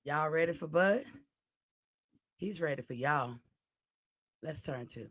Y'all ready for Bud? He's ready for y'all. Let's turn to.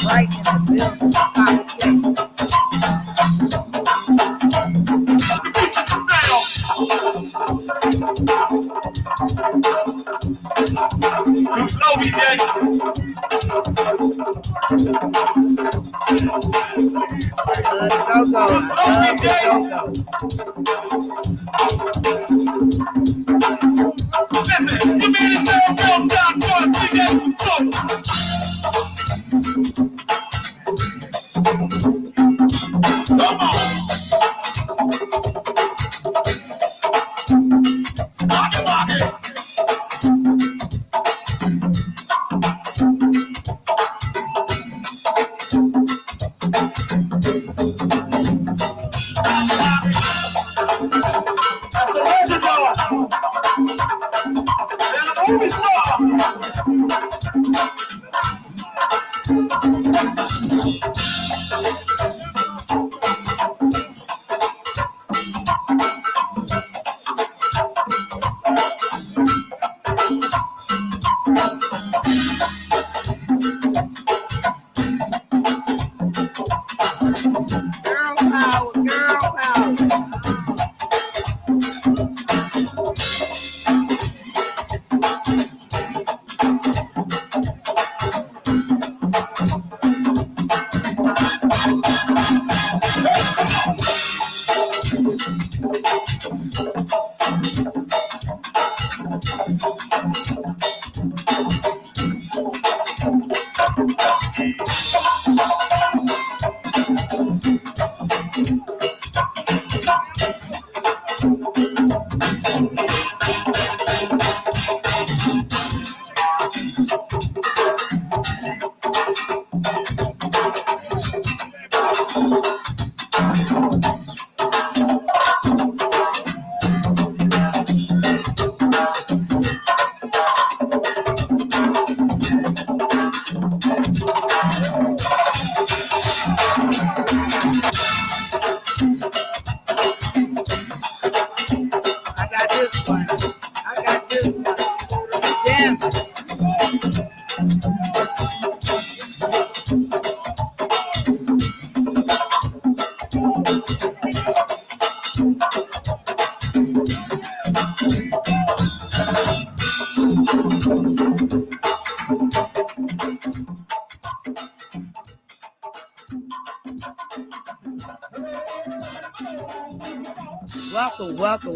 Right in the building.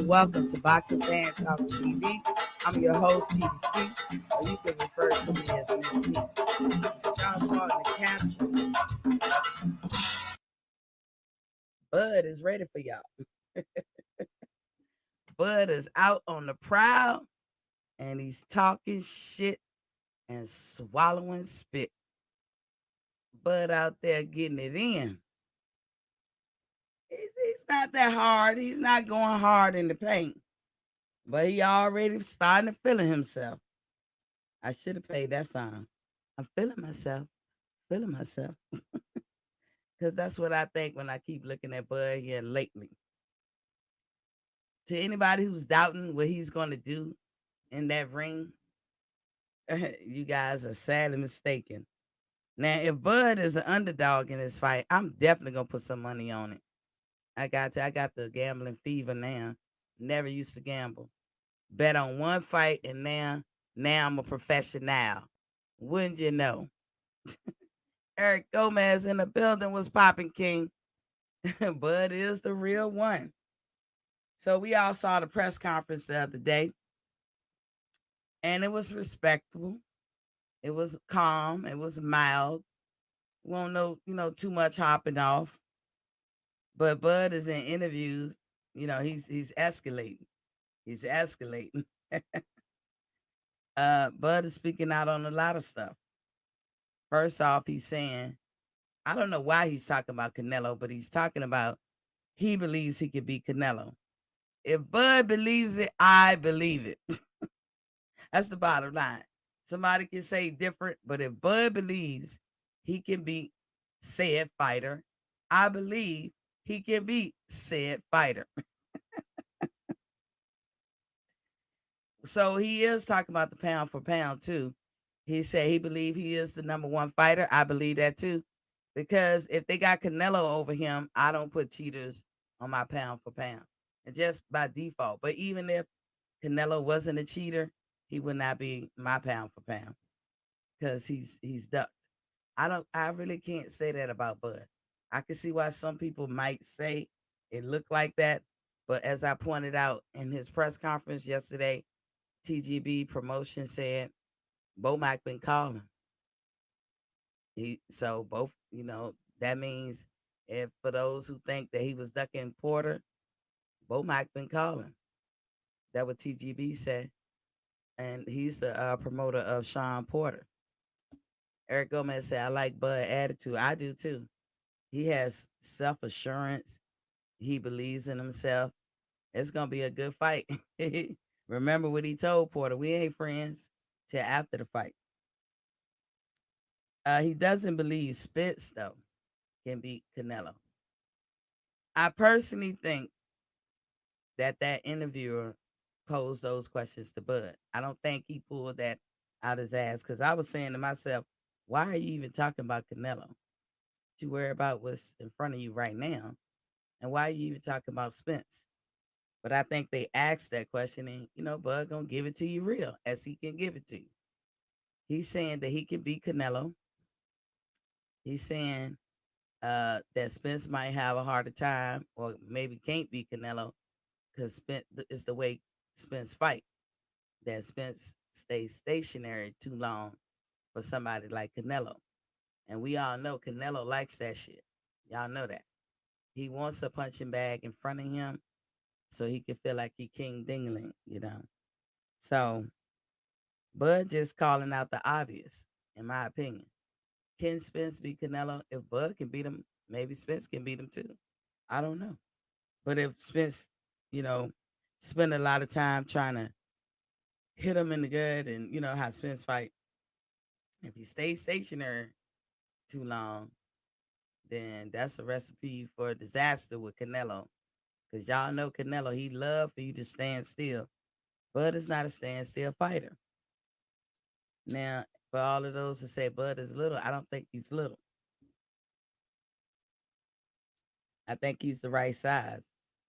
Welcome to Boxing Fan Talk TV. I'm your host, TDT, or you can refer to me as Miss T. Y'all saw in the caption, Bud is ready for y'all. Bud is out on the prowl, and he's talking shit and swallowing spit. Bud out there getting it in. He's not that hard. He's not going hard in the paint. But he already starting to feeling himself. I should have played that song. I'm feeling myself. Because that's what I think when I keep looking at Bud here lately. To anybody who's doubting what he's going to do in that ring, you guys are sadly mistaken. Now, if Bud is an underdog in this fight, I'm definitely going to put some money on it. I got the gambling fever now. Never used to gamble. Bet on one fight, and now I'm a professional. Wouldn't you know? Eric Gomez in the building was popping king. Bud is the real one. So we all saw the press conference the other day, and it was respectable. It was calm. It was mild. Won't know, too much hopping off. But Bud is in interviews. He's escalating. He's escalating. Bud is speaking out on a lot of stuff. First off, he's saying, I don't know why he's talking about Canelo, but he's talking about he believes he could beat Canelo. If Bud believes it, I believe it. That's the bottom line. Somebody can say different, but if Bud believes he can beat said fighter, I believe he can beat said fighter. So he is talking about the pound for pound too. He said he believe he is the number one fighter. I believe that too. Because if they got Canelo over him, I don't put cheaters on my pound for pound. And just by default. But even if Canelo wasn't a cheater, he would not be my pound for pound. Because he's ducked. I really can't say that about Bud. I can see why some people might say it looked like that. But as I pointed out in his press conference yesterday, TGB promotion said Bomac been calling. So both, that means if for those who think that he was ducking Porter, Bomac been calling. That what TGB said. And he's the promoter of Sean Porter. Eric Gomez said, I like Bud attitude. I do too. He has self assurance. He believes in himself. It's gonna be a good fight. Remember what he told Porter. We ain't friends till after the fight. He doesn't believe Spence though can beat Canelo. I personally think that interviewer posed those questions to Bud. I don't think he pulled that out his ass because I was saying to myself, why are you even talking about Canelo? You worry about what's in front of you right now, and why are you even talking about Spence? But I think they asked that question, and Bud gonna give it to you real as he can give it to you. He's saying that he can beat Canelo. He's saying that Spence might have a harder time, or maybe can't beat Canelo because Spence is the way Spence fight. That Spence stays stationary too long for somebody like Canelo, and we all know Canelo likes that shit. Y'all know that he wants a punching bag in front of him so he can feel like he King Dingling. So Bud just calling out the obvious, in my opinion. Can Spence beat Canelo? If Bud can beat him, maybe Spence can beat him too. I don't know. But if Spence, you know, spend a lot of time trying to hit him in the gut, and you know how Spence fight, if he stays stationary too long, then that's a recipe for disaster with Canelo. Cause y'all know Canelo, he love for you to stand still. Bud is not a standstill fighter. Now, For all of those that say Bud is little, I don't think he's little. I think he's the right size.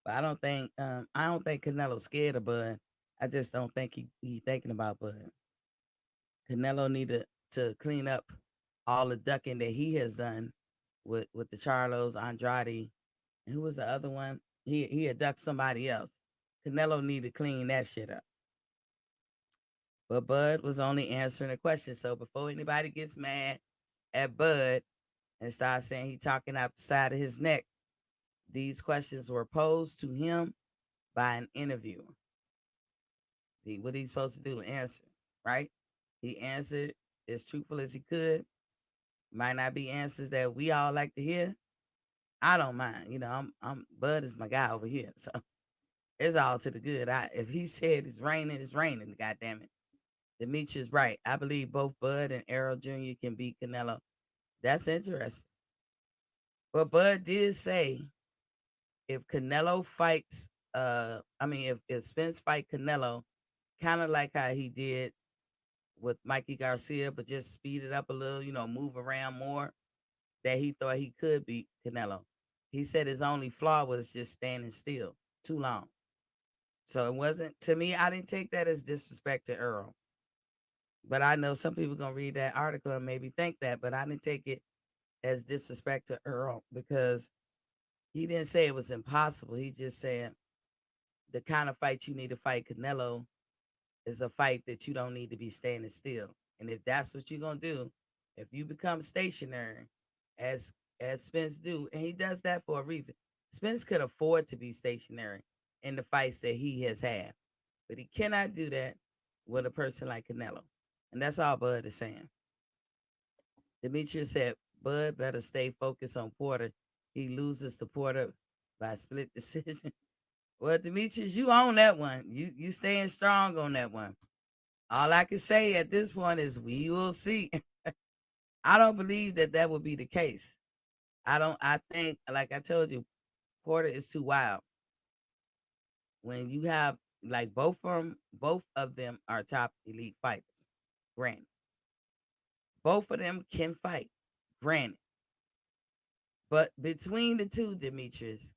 But I don't think Canelo's scared of Bud. I just don't think he thinking about Bud. Canelo needed to clean up all the ducking that he has done with the Charlos, Andrade, and who was the other one? He had ducked somebody else. Canelo needed to clean that shit up. But Bud was only answering a question. So before anybody gets mad at Bud and starts saying he talking out the side of his neck, these questions were posed to him by an interviewer. What he's supposed to do? Answer, right? He answered as truthful as he could. Might not be answers that we all like to hear. I don't mind. I'm Bud is my guy over here, so it's all to the good. If he said it's raining, it's raining. God damn it. Demetrius right. I believe both Bud and Errol Jr. can beat Canelo. That's interesting. But Bud did say if Canelo fights, if Spence fight Canelo, kind of like how he did with Mikey Garcia, but just speed it up a little, move around more, that he thought he could beat Canelo. He said his only flaw was just standing still too long. So it wasn't, to me, I didn't take that as disrespect to Earl. But I know some people going to read that article and maybe think that, but I didn't take it as disrespect to Earl because he didn't say it was impossible. He just said the kind of fight you need to fight Canelo is a fight that you don't need to be standing still. And if that's what you're gonna do, if you become stationary, as Spence do, and he does that for a reason. Spence could afford to be stationary in the fights that he has had, but he cannot do that with a person like Canelo. And that's all Bud is saying. Demetrius said Bud better stay focused on Porter. He loses to Porter by split decision. Well, Demetrius, you own that one. You staying strong on that one. All I can say at this point is we will see. I don't believe that would be the case. I think, like I told you, Porter is too wild. When you have like both of them are top elite fighters. Granted, both of them can fight. Granted, but between the two, Demetrius,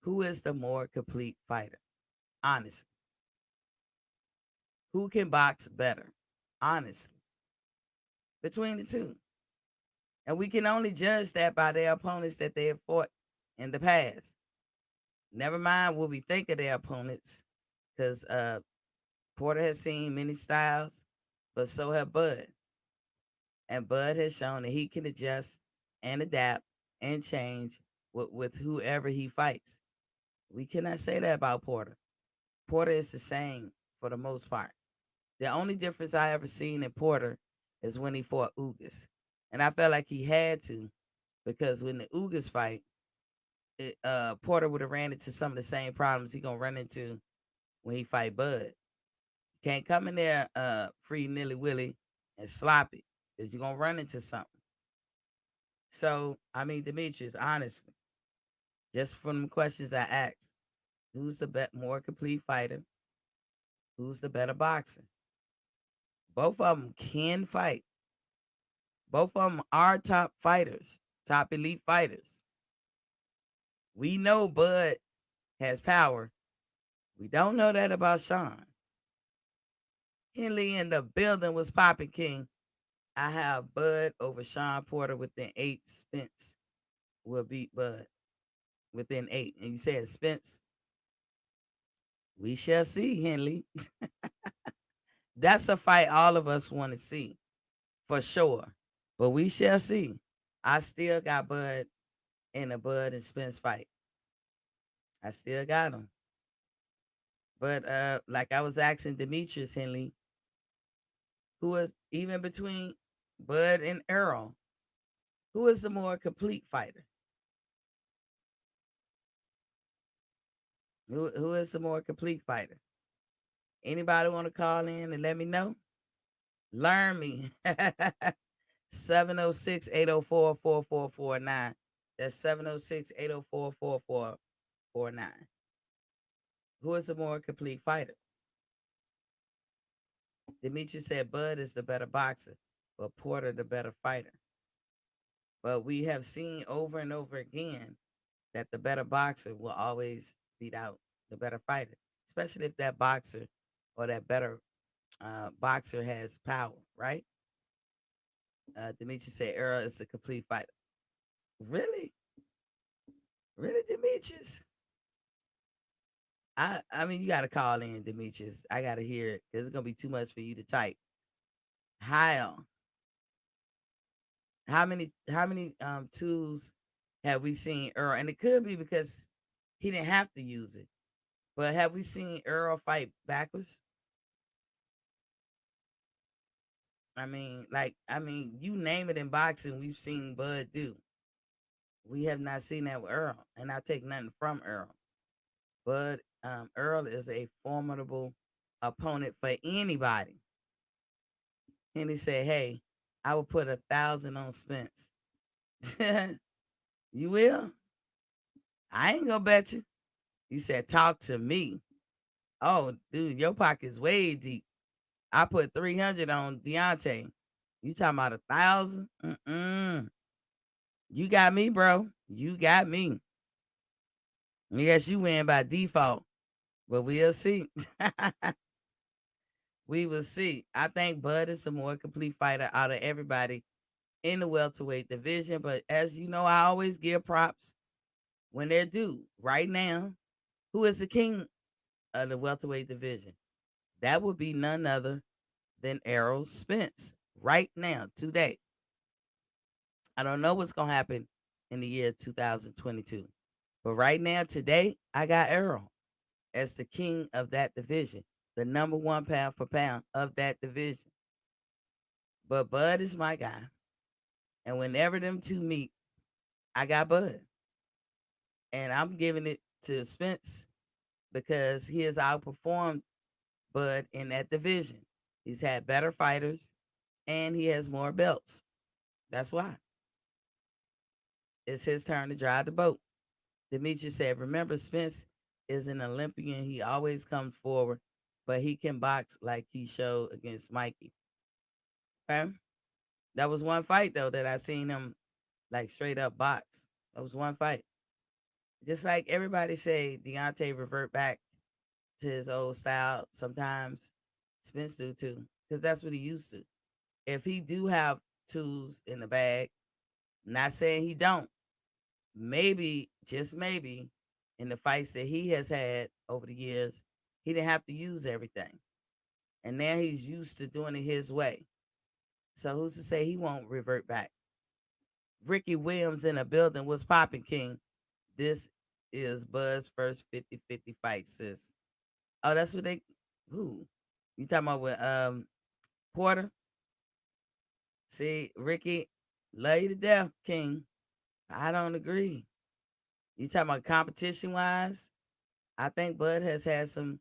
who is the more complete fighter? Honestly, who can box better? Honestly, between the two. And we can only judge that by their opponents that they have fought in the past. Never mind what we think of their opponents, because Porter has seen many styles, but so have Bud. And Bud has shown that he can adjust and adapt and change with whoever he fights. We cannot say that about Porter. Porter is the same for the most part. The only difference I ever seen in Porter is when he fought Ugas. And I felt like he had to, because when the Ugas fight, Porter would have ran into some of the same problems he gonna run into when he fight Bud. Can't come in there free nilly willy and sloppy, because you're gonna run into something. So I mean, Demetrius, honestly, just from the questions I asked, who's the more complete fighter? Who's the better boxer? Both of them can fight. Both of them are top fighters, top elite fighters. We know Bud has power. We don't know that about Sean. Henley in the building was popping king. I have Bud over Sean Porter within 8. Spence will beat Bud within 8. And you said Spence. We shall see, Henley. That's a fight all of us want to see, for sure. But we shall see. I still got Bud in a Bud and Spence fight. I still got him. But like I was asking Demetrius Henley, who is even between Bud and Errol, who is the more complete fighter? Who is the more complete fighter? Anybody want to call in and let me know? Learn me. 706-804-4449. That's 706-804-4449. Who is the more complete fighter? Demetrius said Bud is the better boxer. but Porter the better fighter. But we have seen over and over again that the better boxer will always beat out the better fighter, especially if that boxer or that better boxer has power, right? Demetrius said Earl is a complete fighter. Really? Really, Demetrius? I mean, you got to call in, Demetrius. I got to hear it because it's going to be too much for you to type. How? How many tools have we seen Earl? And it could be because he didn't have to use it. But have we seen Earl fight backwards? I mean, you name it in boxing, we've seen Bud do. We have not seen that with Earl, and I take nothing from Earl. But Earl is a formidable opponent for anybody. And he said, "Hey, I will put 1,000 on Spence." You will? I ain't gonna bet you. He said, "Talk to me." Oh, dude, your pocket's way deep. I put 300 on Deontay. You talking about 1,000? Mm-mm. You got me, bro. You got me. Yes, you win by default, but we'll see. We will see. I think Bud is a more complete fighter out of everybody in the welterweight division. But as you know, I always give props when they're due. Right now, who is the king of the welterweight division? That would be none other than Errol Spence. Right now, today. I don't know what's gonna happen in the year 2022. But right now, today, I got Errol as the king of that division, the number one pound for pound of that division. But Bud is my guy. And whenever them two meet, I got Bud. And I'm giving it to Spence because he has outperformed Bud in that division. He's had better fighters and he has more belts. That's why. It's his turn to drive the boat. Demetrius said, remember, Spence is an Olympian. He always comes forward, but he can box like he showed against Mikey. Okay? That was one fight, though, that I seen him like straight up box. That was one fight. Just like everybody say, Deontay revert back to his old style. Sometimes Spence do too, because that's what he used to. If he do have tools in the bag, not saying he don't, maybe, just maybe, in the fights that he has had over the years, he didn't have to use everything. And now he's used to doing it his way. So who's to say he won't revert back? Ricky Williams in a building was popping, King. This is Bud's first 50-50 fight, sis. Oh, that's what they who? You talking about with Porter? See, Ricky, love you to death, King. I don't agree. You talking about competition wise? I think Bud has had some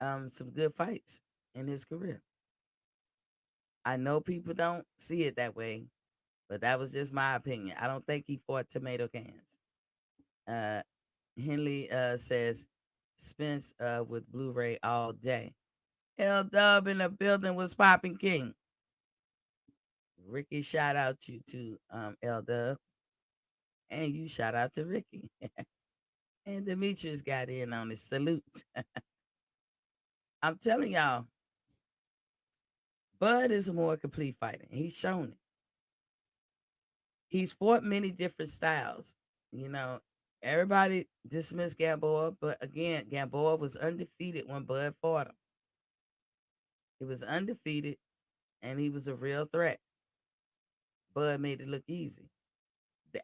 good fights in his career. I know people don't see it that way, but that was just my opinion. I don't think he fought tomato cans. Uh Henley says Spence with Blu-ray all day. L Dub in the building was popping, King. Ricky, shout out you to L Dub. And you shout out to Ricky. And Demetrius got in on his salute. I'm telling y'all, Bud is a more complete fighter. He's shown it. He's fought many different styles. You know, everybody dismissed Gamboa, but again, Gamboa was undefeated when Bud fought him. He was undefeated and he was a real threat. Bud made it look easy.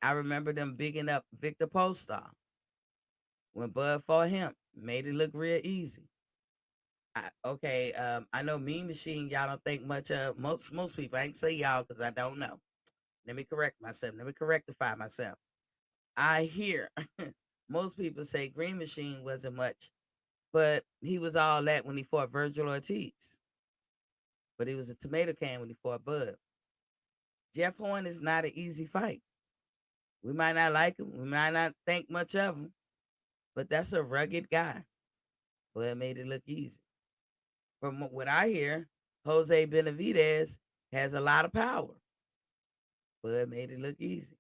I remember them bigging up Victor Postal when Bud fought him. Made it look real easy. Okay, I know Mean Machine, y'all don't think much of most people. I ain't say y'all because I don't know. Let me correct myself. Let me correctify myself. I hear most people say Green Machine wasn't much, but he was all that when he fought Virgil Ortiz. But he was a tomato can when he fought Bud. Jeff Horn is not an easy fight. We might not like him. We might not think much of him, but that's a rugged guy. Bud made it look easy. From what I hear, Jose Benavidez has a lot of power. Bud made it look easy.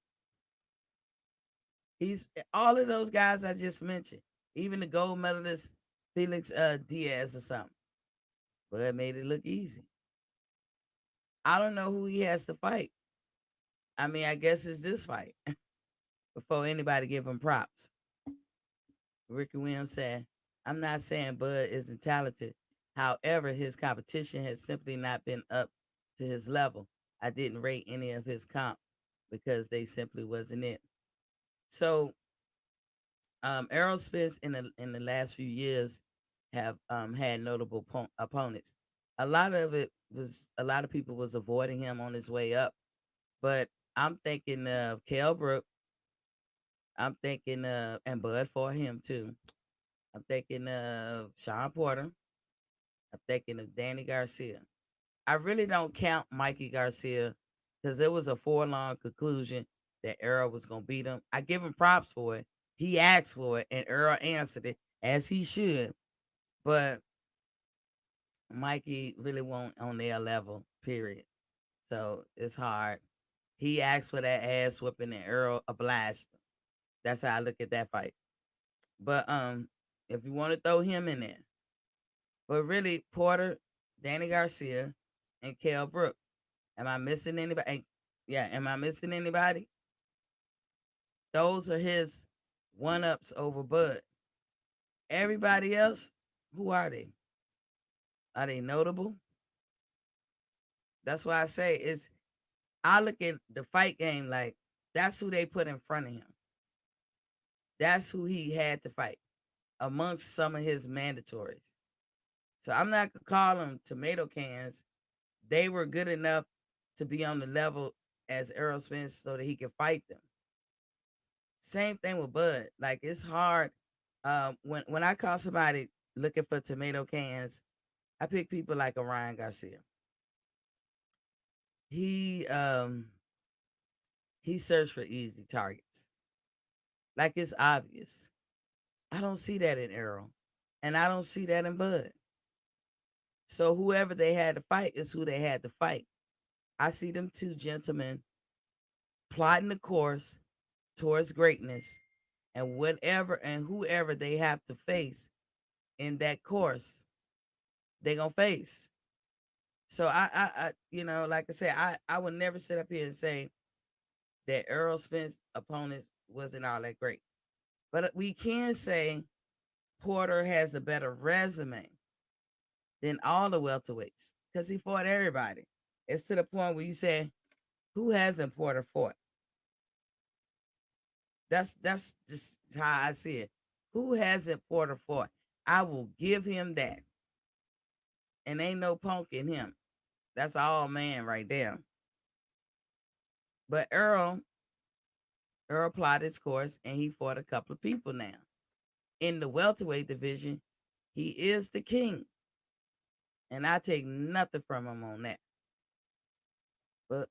He's all of those guys I just mentioned, even the gold medalist Felix Diaz or something. Bud made it look easy. I don't know who he has to fight. I mean, I guess it's this fight before anybody give him props. Ricky Williams said, I'm not saying Bud isn't talented. However, his competition has simply not been up to his level. I didn't rate any of his comp because they simply wasn't it. So Errol Spence in the last few years have had notable opponents. A lot of people was avoiding him on his way up, but I'm thinking of Kell Brook. I'm thinking of and Bud for him too. I'm thinking of Sean Porter. I'm thinking of Danny Garcia. I really don't count Mikey Garcia because it was a four-long conclusion that Earl was gonna beat him. I give him props for it. He asked for it, and Earl answered it as he should. But Mikey really won't on their level. Period. So it's hard. He asked for that ass whooping, and Earl obliged him. That's how I look at that fight. But if you want to throw him in there, but really Porter, Danny Garcia, and Kell Brook. Am I missing anybody? Yeah, am I missing anybody? Those are his one ups over Bud. Everybody else, who are they? Are they notable? That's why I say it's. I look at the fight game like that's who they put in front of him. That's who he had to fight amongst some of his mandatories. So I'm not gonna call them tomato cans. They were good enough to be on the level as Errol Spence so that he could fight them. Same thing with Bud. Like it's hard. When I call somebody looking for tomato cans, I pick people like Orion Garcia. He um he searched for easy targets. Like it's obvious. I don't see that in Errol. And I don't see that in Bud. So whoever they had to fight is who they had to fight. I see them two gentlemen plotting the course towards greatness and whatever and whoever they have to face in that course, they gonna face. So like I said, I would never sit up here and say that Errol Spence opponents wasn't all that great. But we can say Porter has a better resume than all the welterweights because he fought everybody. It's to the point where you say, who hasn't Porter fought? That's just how I see it. Who hasn't Porter fought? I will give him that. And ain't no punk in him. That's all man right there. But Earl plotted his course and he fought a couple of people now. In the welterweight division, he is the king. And I take nothing from him on that. But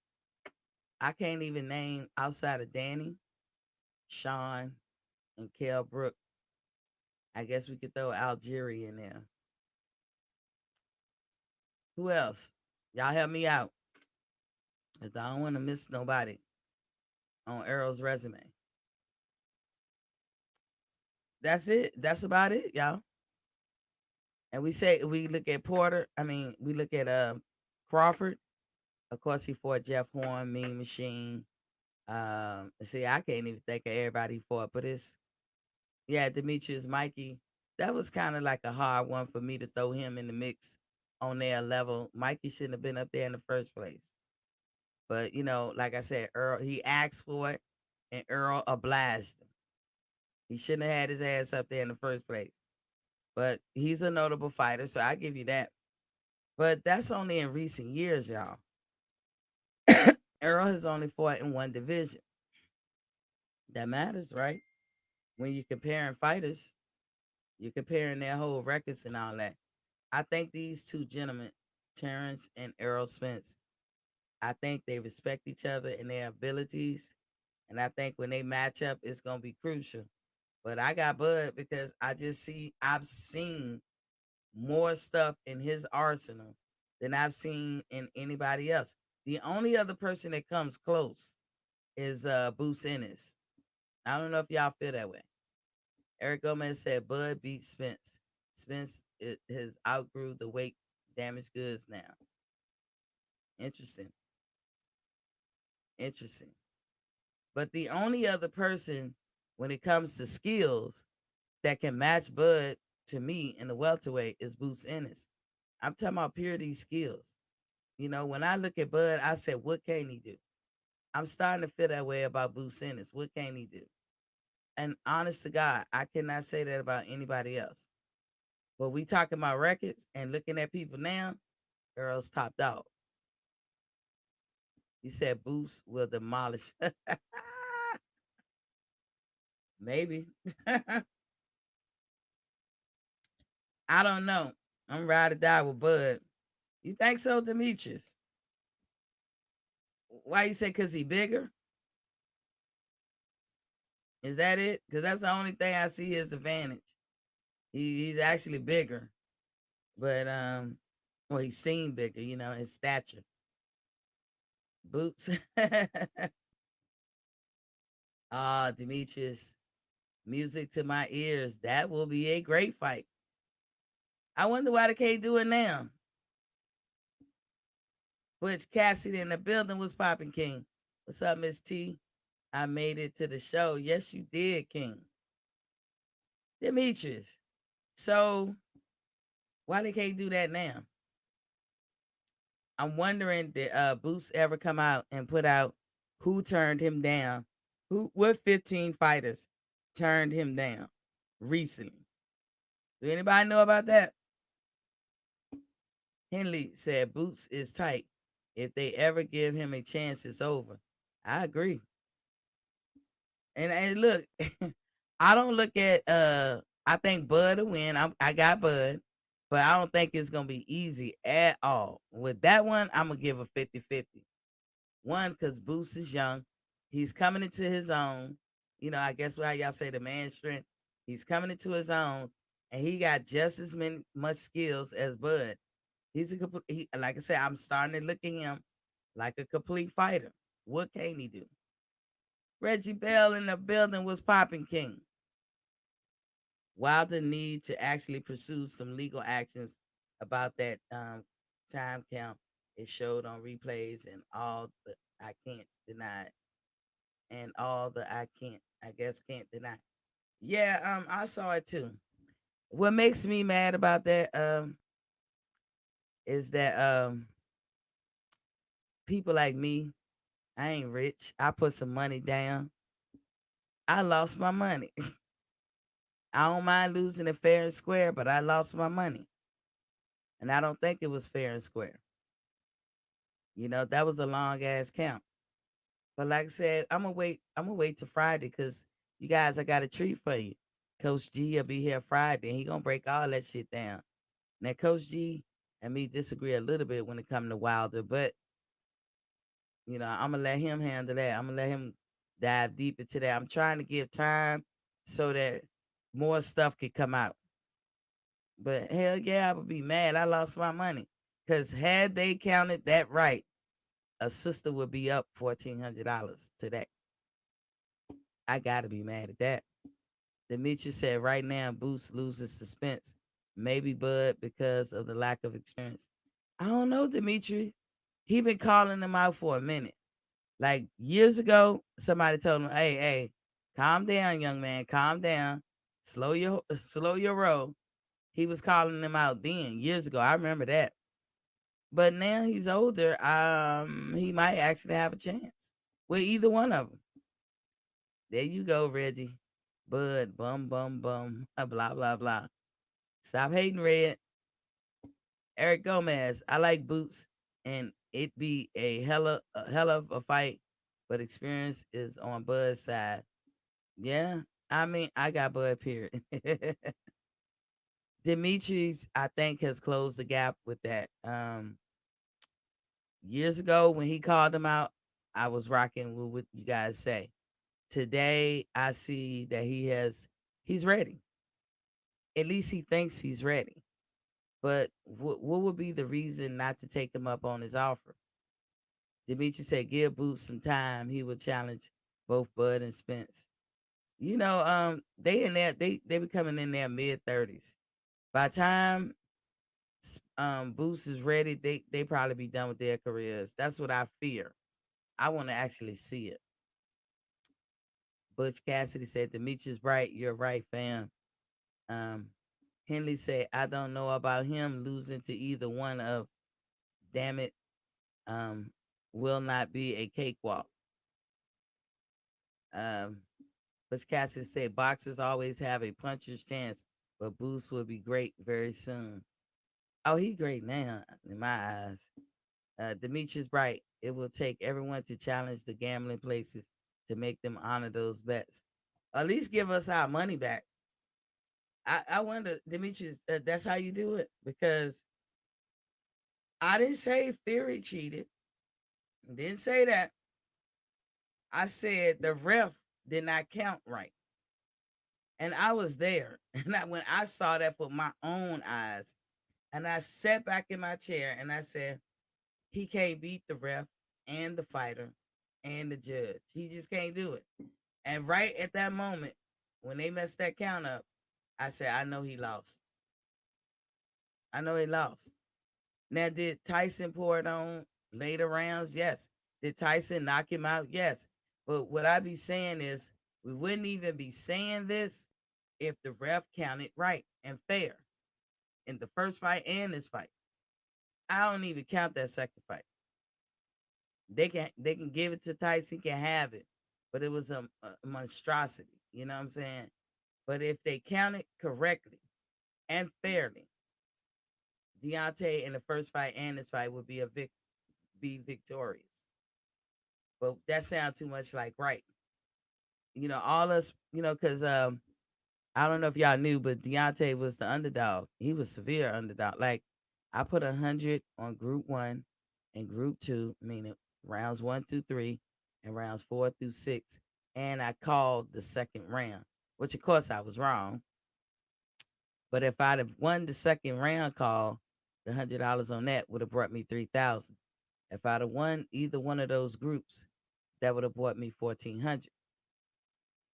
I can't even name outside of Danny, Sean, and Kell Brook. I guess we could throw Algeria in there. Who else? Y'all help me out. Because I don't want to miss nobody on Earl's resume. That's it. That's about it, y'all. And we look at Porter. I mean, we look at Crawford. Of course, he fought Jeff Horn, Mean Machine. See, I can't even think of everybody he fought, but Demetrius Mikey. That was kind of like a hard one for me to throw him in the mix on their level. Mikey shouldn't have been up there in the first place. But like I said, Earl, he asked for it, and Earl obliged him. He shouldn't have had his ass up there in the first place. But he's a notable fighter, so I give you that. But that's only in recent years, y'all. Earl has only fought in one division. That matters, right? When you're comparing fighters, you're comparing their whole records and all that. I think these two gentlemen, Terrence and Errol Spence, I think they respect each other and their abilities. And I think when they match up, it's going to be crucial. But I got Bud because I've seen more stuff in his arsenal than I've seen in anybody else. The only other person that comes close is Boots Ennis. I don't know if y'all feel that way. Eric Gomez said Bud beats Spence. Spence has outgrew the weight damaged goods now. Interesting. Interesting. But the only other person when it comes to skills that can match Bud to me in the welterweight is Boots Ennis. I'm talking about purity skills. You know, when I look at Bud, I said, what can he do? I'm starting to feel that way about Boots Ennis. What can he do? And honest to God, I cannot say that about anybody else. But we talking about records and looking at people now, Earl's top dog. He said Boots will demolish. Maybe. I don't know. I'm ride or die with Bud. You think so, Demetrius? Why you say because he bigger? Is that it? Because that's the only thing I see his advantage. He's actually bigger. But well, he seemed bigger, you know, his stature. Boots. Ah, Demetrius. Music to my ears. That will be a great fight. I wonder why they can't do it now. Butch Cassidy in the building was popping, King. What's up, Miss T? I made it to the show. Yes, you did, King. Demetrius. So why they can't do that now? I'm wondering, did Boots ever come out and put out who turned him down? What 15 fighters turned him down recently? Do anybody know about that? Henley said Boots is tight. If they ever give him a chance, it's over. I agree. And look, I don't look at I think Bud will win. I got Bud, but I don't think it's gonna be easy at all. With that one, I'm gonna give a 50-50. One, because Boots is young. He's coming into his own. You know, I guess why y'all say the man strength. He's coming into his own, and he got just as much skills as Bud. He's like I said, I'm starting to look at him like a complete fighter. What can he do? Reggie Bell in the building was popping, King. Wilder need to actually pursue some legal actions about that time count. It showed on replays and all the I can't deny it. And all the I guess can't deny. Yeah, I saw it too. What makes me mad about that is that people like me, I ain't rich. I put some money down. I lost my money. I don't mind losing it fair and square, but I lost my money. And I don't think it was fair and square. You know, that was a long ass count. But like I said, I'm gonna wait till Friday because you guys, I got a treat for you. Coach G will be here Friday and he gonna break all that shit down. Now Coach G and me disagree a little bit when it comes to Wilder, but you know, I'm gonna let him handle that. I'm gonna let him dive deep into that. I'm trying to give time so that more stuff could come out. But hell yeah, I would be mad. I lost my money. Because had they counted that right, a sister would be up $1,400 today. I gotta be mad at that. Demetri said right now Boots loses suspense. Maybe Bud because of the lack of experience. I don't know, Demetri. He been calling them out for a minute. Like years ago, somebody told him, hey, calm down, young man, calm down. Slow your roll. He was calling them out then, years ago. I remember that. But now he's older. He might actually have a chance with either one of them. There you go, Reggie. Bud, bum, blah, blah, blah. Stop hating, Red. Eric Gomez, I like Boots, and it be a hell of a fight, but experience is on Bud's side. Yeah, I mean, I got Bud, period. Demetrius, I think, has closed the gap with that. Years ago when he called him out, I was rocking with what you guys say. Today, I see that he's ready. At least he thinks he's ready. But what would be the reason not to take him up on his offer? Demetri said, "Give Boots some time. He will challenge both Bud and Spence." They in there. They be coming in their mid-30s. By the time Boots is ready, they probably be done with their careers. That's what I fear. I want to actually see it. Butch Cassidy said, "Demetrius Bright, you're right, fam." Um, Henley said, "I don't know about him losing to either one of. Damn it, um, will not be a cakewalk." Um, Butch Cassidy said, "Boxers always have a puncher's chance, but Boots will be great very soon." Oh, he's great now in my eyes. Demetrius Bright, "It will take everyone to challenge the gambling places to make them honor those bets. At least give us our money back." I wonder, Demetrius, that's how you do it? Because I didn't say Fury cheated. Didn't say that. I said the ref did not count right. And I was there. And when I saw that with my own eyes, and I sat back in my chair and I said, he can't beat the ref and the fighter and the judge. He just can't do it. And right at that moment, when they messed that count up, I said, I know he lost. I know he lost. Now, did Tyson pour it on later rounds? Yes. Did Tyson knock him out? Yes. But what I be saying is, we wouldn't even be saying this if the ref counted right and fair in the first fight and this fight. I don't even count that second fight. They can give it to Tyson, he can have it, but it was a monstrosity. You know what I'm saying? But if they count it correctly and fairly, Deontay in the first fight and this fight would be victorious. But that sounds too much like right. All us, because I don't know if y'all knew, but Deontay was the underdog. He was severe underdog. Like, I put 100 on Group 1 and Group 2, meaning rounds 1 through 3 and rounds 4 through 6, and I called the second round, which of course I was wrong. But if I'd have won the second round call, the $100 on that would have brought me 3,000. If I'd have won either one of those groups, that would have brought me 1,400.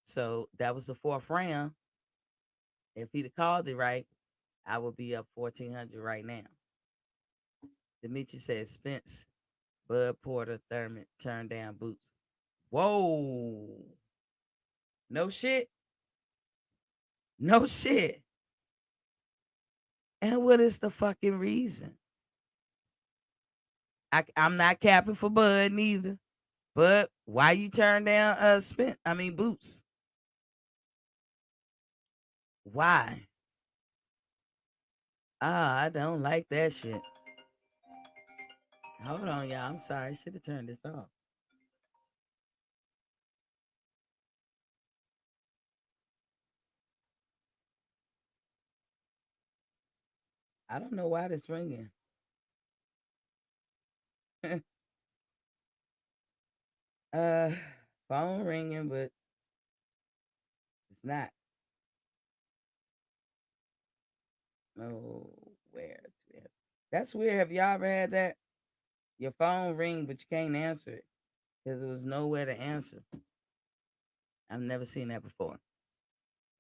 So that was the fourth round. If he'd have called it right, I would be up 1,400 right now. Demetri says Spence, Bud Porter, Thurman turned down Boots. Whoa. No shit. No shit. And what is the fucking reason? I'm not capping for Bud neither. But why you turn down Boots? Why? I don't like that shit. Hold on, y'all. I'm sorry. I should have turned this off. I don't know why this ringing. uh, Phone ringing, but it's not. Nowhere to it. That's weird. Have y'all ever had that? Your phone ring, but you can't answer it because there was nowhere to answer. I've never seen that before.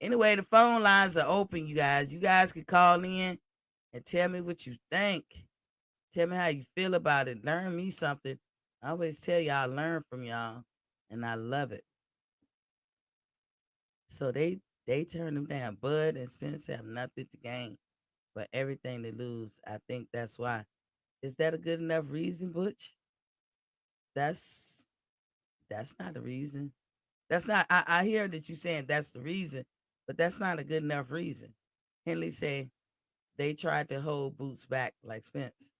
Anyway, the phone lines are open, you guys. You guys can call in and tell me what you think. Tell me how you feel about it. Learn me something. I always tell y'all, I learn from y'all, and I love it. So they turn them down. Bud and Spence have nothing to gain, but everything to lose. I think that's why. Is that a good enough reason, Butch? That's that's not a reason. That's not. I hear that you saying that's the reason, but that's not a good enough reason. Henley said they tried to hold Boots back like Spence.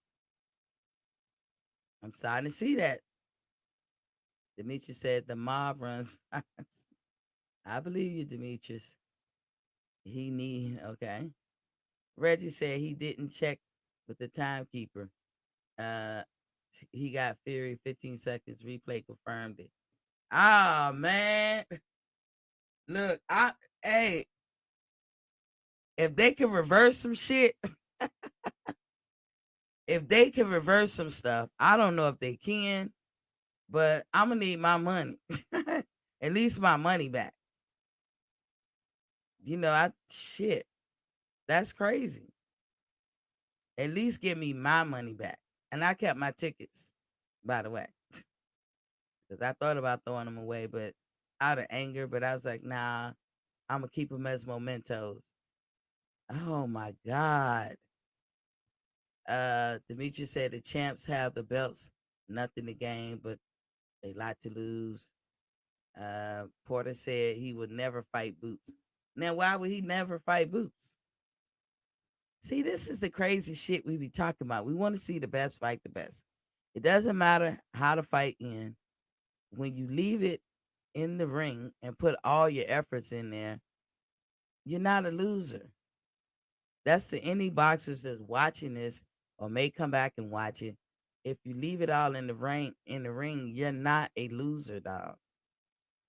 I'm starting to see that. Demetrius said the mob runs. I believe you, Demetrius. He need okay. Reggie said he didn't check with the timekeeper. Uh, he got Fury 15 seconds. Replay confirmed it. Ah man, look, hey, if they can reverse some shit, if they can reverse some stuff, I don't know if they can. but I'm gonna need my money. At least my money back. I shit. That's crazy. At least give me my money back. And I kept my tickets, by the way, because I thought about throwing them away, but out of anger. But I was like, nah, I'm gonna keep them as mementos. Oh my god. Demetrius said the champs have the belts, nothing to gain, but a lot to lose. Porter said he would never fight Boots. Now, why would he never fight Boots? See, this is the crazy shit we be talking about. We want to see the best fight the best. It doesn't matter how the fight ends. When you leave it in the ring and put all your efforts in there, you're not a loser. That's to any boxers that's watching this or may come back and watch it. If you leave it all in the ring, you're not a loser, dog.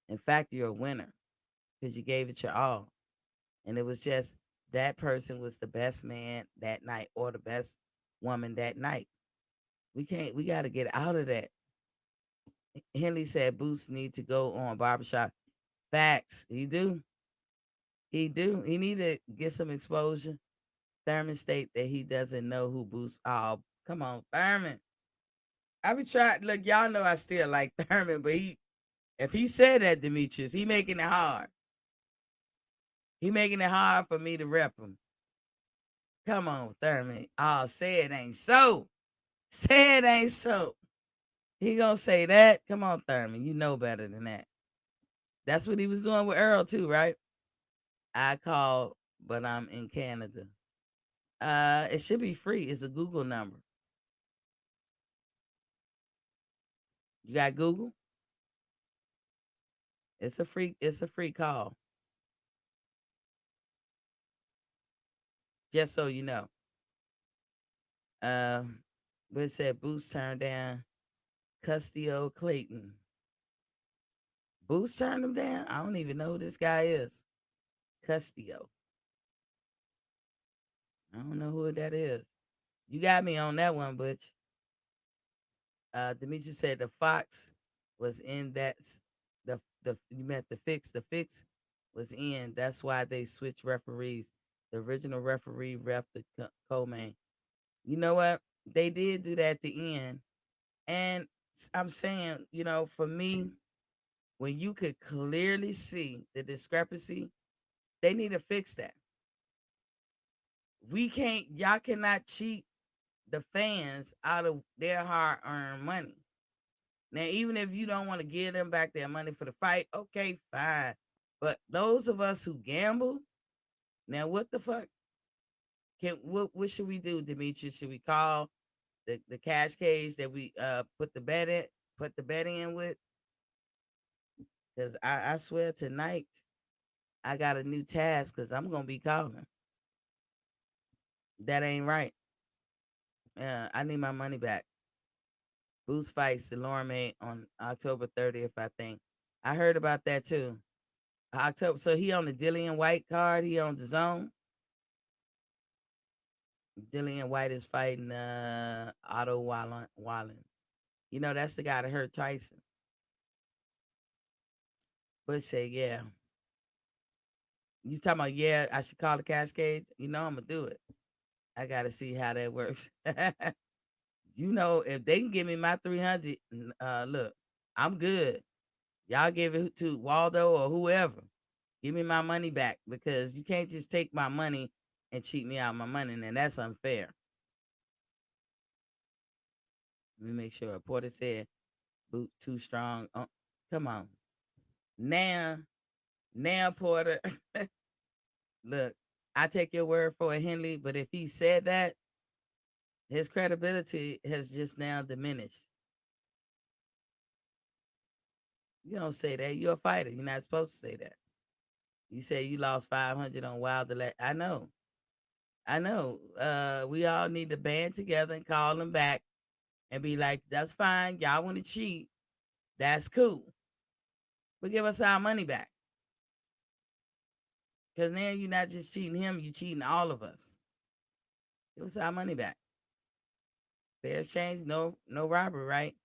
In fact, you're a winner because you gave it your all. And it was just that person was the best man that night or the best woman that night. We got to get out of that. Henley said Boots need to go on barbershop. Facts. He do. He do. He need to get some exposure. Thurman state that he doesn't know who Boots. Oh, come on, Thurman. I be trying. Look, y'all know I still like Thurman, but if he said that, Demetrius, he making it hard. He making it hard for me to rep him. Come on, Thurman. Oh, say it ain't so. Say it ain't so. He gonna say that? Come on, Thurman. You know better than that. That's what he was doing with Earl too, right? I called, but I'm in Canada. It should be free. It's a Google number. You got Google? It's a free call. Just so you know. Uh, but it said Boots turned down Custio Clayton. Boots turned him down? I don't even know who this guy is. Custio. I don't know who that is. You got me on that one, Butch. Demetrius said the Fox was in the you meant the fix. The fix was in. That's why they switched referees. The original referee ref the co-main. You know what? They did do that at the end. And I'm saying, for me, when you could clearly see the discrepancy, they need to fix that. Y'all cannot cheat the fans out of their hard earned money. Now, even if you don't want to give them back their money for the fight, okay, fine. But those of us who gamble, now what the fuck? What should we do, Demetrius? Should we call the cash cage that we put the bet in with? Because I swear tonight I got a new task because I'm gonna be calling. That ain't right. I need my money back. Boots fights Delorme on October 30th, I think. I heard about that too. October. So he on the Dillian White card. He on the zone. Dillian White is fighting Otto Wallen. That's the guy that hurt Tyson. But say, yeah. You talking about, yeah, I should call the Cascade? I'm going to do it. I got to see how that works. If they can give me my 300, look, I'm good. Y'all give it to Waldo or whoever. Give me my money back because you can't just take my money and cheat me out of my money. And that's unfair. Let me make sure. Porter said, boot too strong. Oh, come on. Now, Porter. Look, I take your word for it, Henley, but if he said that, his credibility has just now diminished. You don't say that. You're a fighter. You're not supposed to say that. You say you lost 500 on Wilder. I know. I know. We all need to band together and call them back and be like, that's fine. Y'all want to cheat. That's cool. But give us our money back. Because now you're not just cheating him, you're cheating all of us. Give us our money back. Fair exchange, no robbery, right?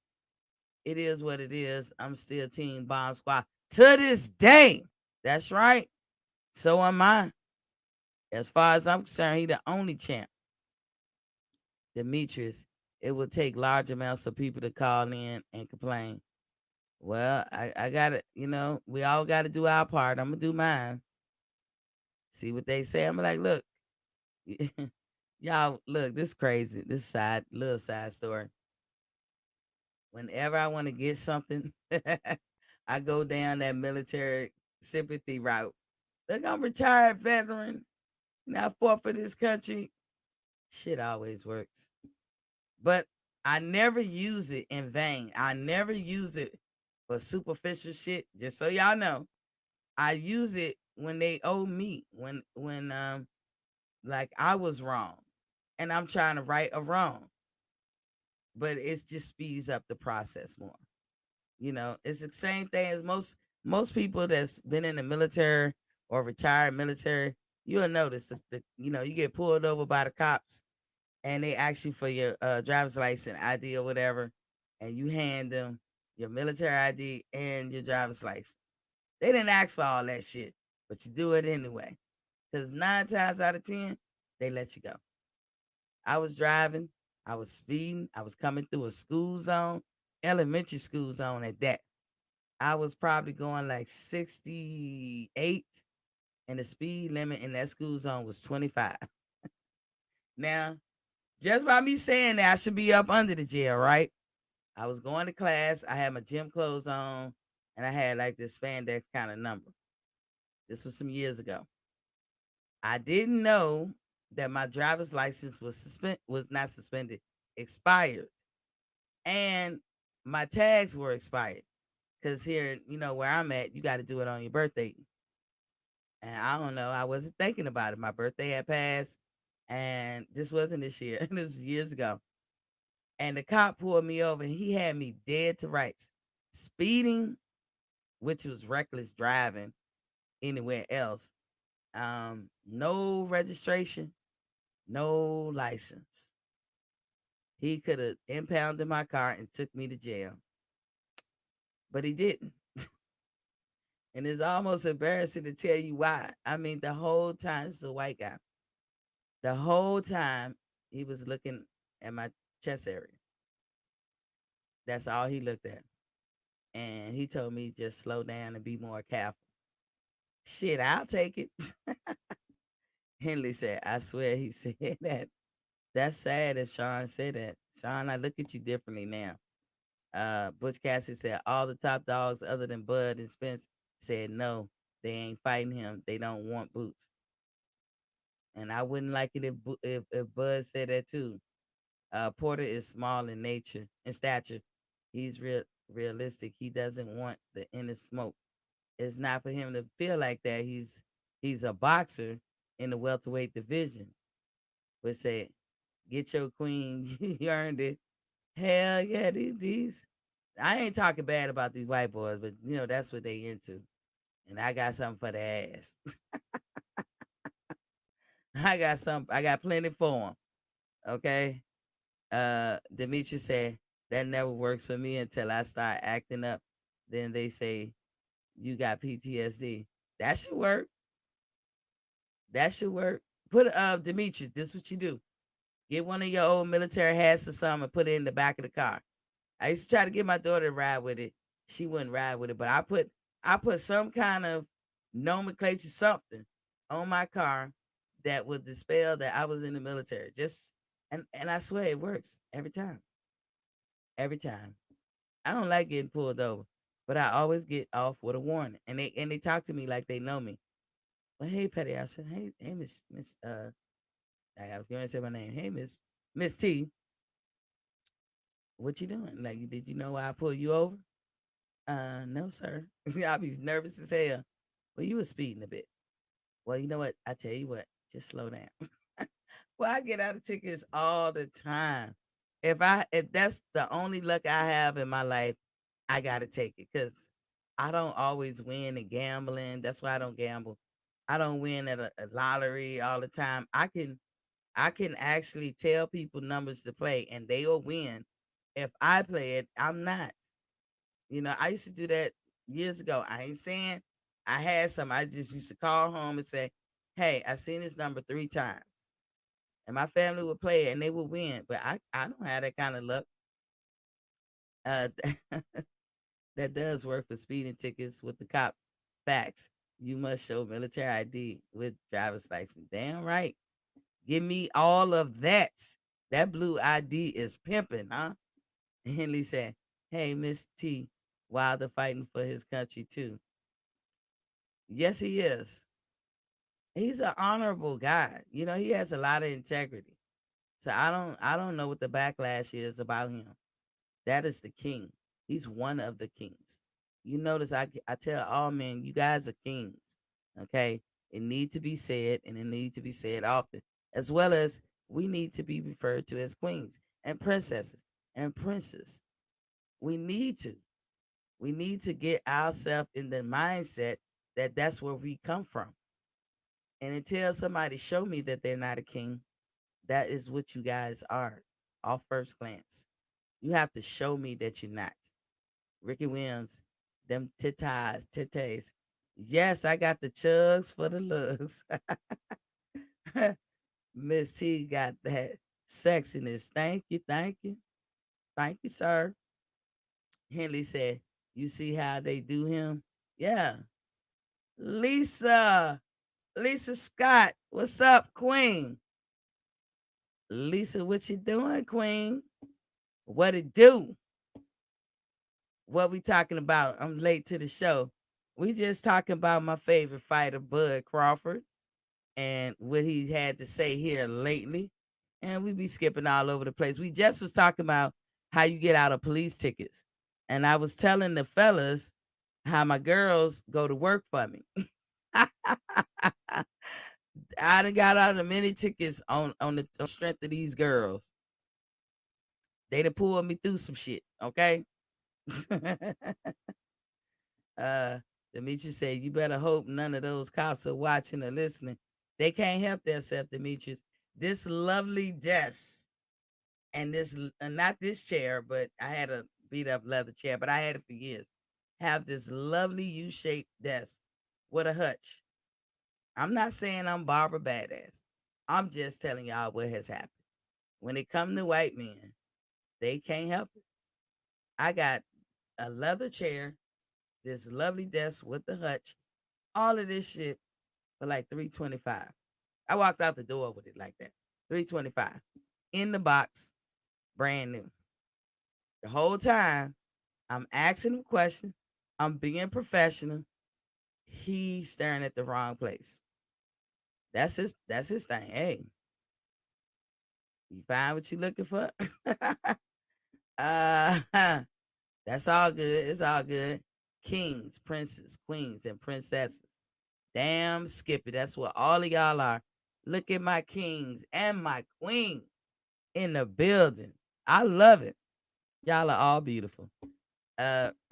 It is what it is. I'm still Team Bomb Squad to this day. That's right. So am I. As far as I'm concerned, he the only champ. Demetrius, it will take large amounts of people to call in and complain. Well, I got to, we all got to do our part. I'm going to do mine. See what they say. I'm like, look, y'all, look, this crazy. This little side story. Whenever I want to get something, I go down that military sympathy route. Look, I'm retired veteran. And I fought for this country. Shit always works. But I never use it in vain. I never use it for superficial shit. Just so y'all know, I use it when they owe me. When like I was wrong, and I'm trying to right a wrong. But it just speeds up the process more. It's the same thing as most people that's been in the military or retired military. You'll notice that you get pulled over by the cops and they ask you for your driver's license ID or whatever, and you hand them your military ID and your driver's license. They didn't ask for all that shit, but you do it anyway. Because 9 times out of 10, they let you go. I was driving, I was speeding, I was coming through a school zone, elementary school zone at that. I was probably going like 68, and the speed limit in that school zone was 25. Now, just by me saying that, I should be up under the jail, right? I was going to class. I had my gym clothes on, and I had like this spandex kind of number. This was some years ago. I didn't know that my driver's license was not suspended, expired, and my tags were expired. Cause here, where I'm at, you got to do it on your birthday. And I don't know, I wasn't thinking about it. My birthday had passed, and this wasn't this year. This was years ago. And the cop pulled me over, and he had me dead to rights. Speeding, which was reckless driving anywhere else. No registration, no license. He could have impounded my car and took me to jail, but he didn't. And it's almost embarrassing to tell you why. I mean, the whole time, this is a white guy. The whole time he was looking at my chest area. That's all he looked at. And he told me just slow down and be more careful. Shit, I'll take it. Henley said, I swear he said that. That's sad if Sean said that. Sean, I look at you differently now. Butch Cassidy said all the top dogs other than Bud and Spence said no, they ain't fighting him. They don't want Boots. And I wouldn't like it if Bud said that too. Porter is small in nature in stature. He's realistic. He doesn't want the inner smoke. It's not for him to feel like that. He's a boxer in the welterweight division. But say, get your queen, you earned it. Hell yeah, these I ain't talking bad about these white boys, but that's what they into. And I got something for the ass. I got plenty for them. Okay. Demetri said that never works for me until I start acting up. Then they say you got PTSD. That should work. That should work. Put Demetrius, this is what you do. Get one of your old military hats or something and put it in the back of the car. I used to try to get my daughter to ride with it. She wouldn't ride with it, but I put some kind of nomenclature, something on my car that would dispel that I was in the military. Just and I swear it works every time. Every time. I don't like getting pulled over, but I always get off with a warning. And they talk to me like they know me. Well, hey, Petty, I said, hey, Miss, I was going to say my name. Hey, Miss T, what you doing? Like, did you know why I pulled you over? No, sir. I'll be nervous as hell. Well, you were speeding a bit. Well, you know what? I tell you what, just slow down. Well, I get out of tickets all the time. If that's the only luck I have in my life, I gotta take it because I don't always win in gambling. That's why I don't gamble. I don't win at a lottery all the time. I can actually tell people numbers to play and they will win. If I play it, I'm not. I used to do that years ago. I ain't saying I had some. I just used to call home and say, "Hey, I seen this number 3 times," and my family would play it and they would win. But I don't have that kind of luck. Uh, that does work for speeding tickets with the cops. Facts. You must show military ID with driver's license. Damn right. Give me all of that. That blue ID is pimping, huh? And Henley said, "Hey, Miss T, Wilder fighting for his country too." Yes, he is. He's an honorable guy. He has a lot of integrity. So I don't know what the backlash is about him. That is the king. He's one of the kings. You notice I tell all men, you guys are kings. Okay? It need to be said and it need to be said often. As well as we need to be referred to as queens and princesses and princes. We need to. We need to get ourselves in the mindset that that's where we come from. And until somebody show me that they're not a king, that is what you guys are off first glance. You have to show me that you're not. Ricky Williams, them titties. Yes, I got the chugs for the looks. Miss T got that sexiness. Thank you, thank you. Thank you, sir. Henley said, "You see how they do him?" Yeah. Lisa. Lisa Scott. What's up, Queen? Lisa, what you doing, Queen? What it do? What we talking about? I'm late to the show. We just talking about my favorite fighter, Bud Crawford, and what he had to say here lately. And we be skipping all over the place. We just was talking about how you get out of police tickets. And I was telling the fellas how my girls go to work for me. I done got out of many tickets on the strength of these girls. They done pulled me through some shit, okay? uh Demetrius said, "You better hope none of those cops are watching or listening. They can't help themselves, Demetrius. This lovely desk and this not this chair, but I had a beat up leather chair, but I had it for years. Have this lovely U-shaped desk with a hutch. I'm not saying I'm Barbara Badass. I'm just telling y'all what has happened. When it comes to white men, they can't help it. I got a leather chair, this lovely desk with the hutch, all of this shit for like 325. I walked out the door with it like that. 325. In the box, brand new. The whole time, I'm asking him questions. I'm being professional. He's staring at the wrong place. That's his thing. Hey, you find what you looking for? uh that's all good. It's all good. Kings, princes, queens, and princesses. Damn Skippy. That's what all of y'all are. Look at my kings and my queen in the building. I love it. Y'all are all beautiful.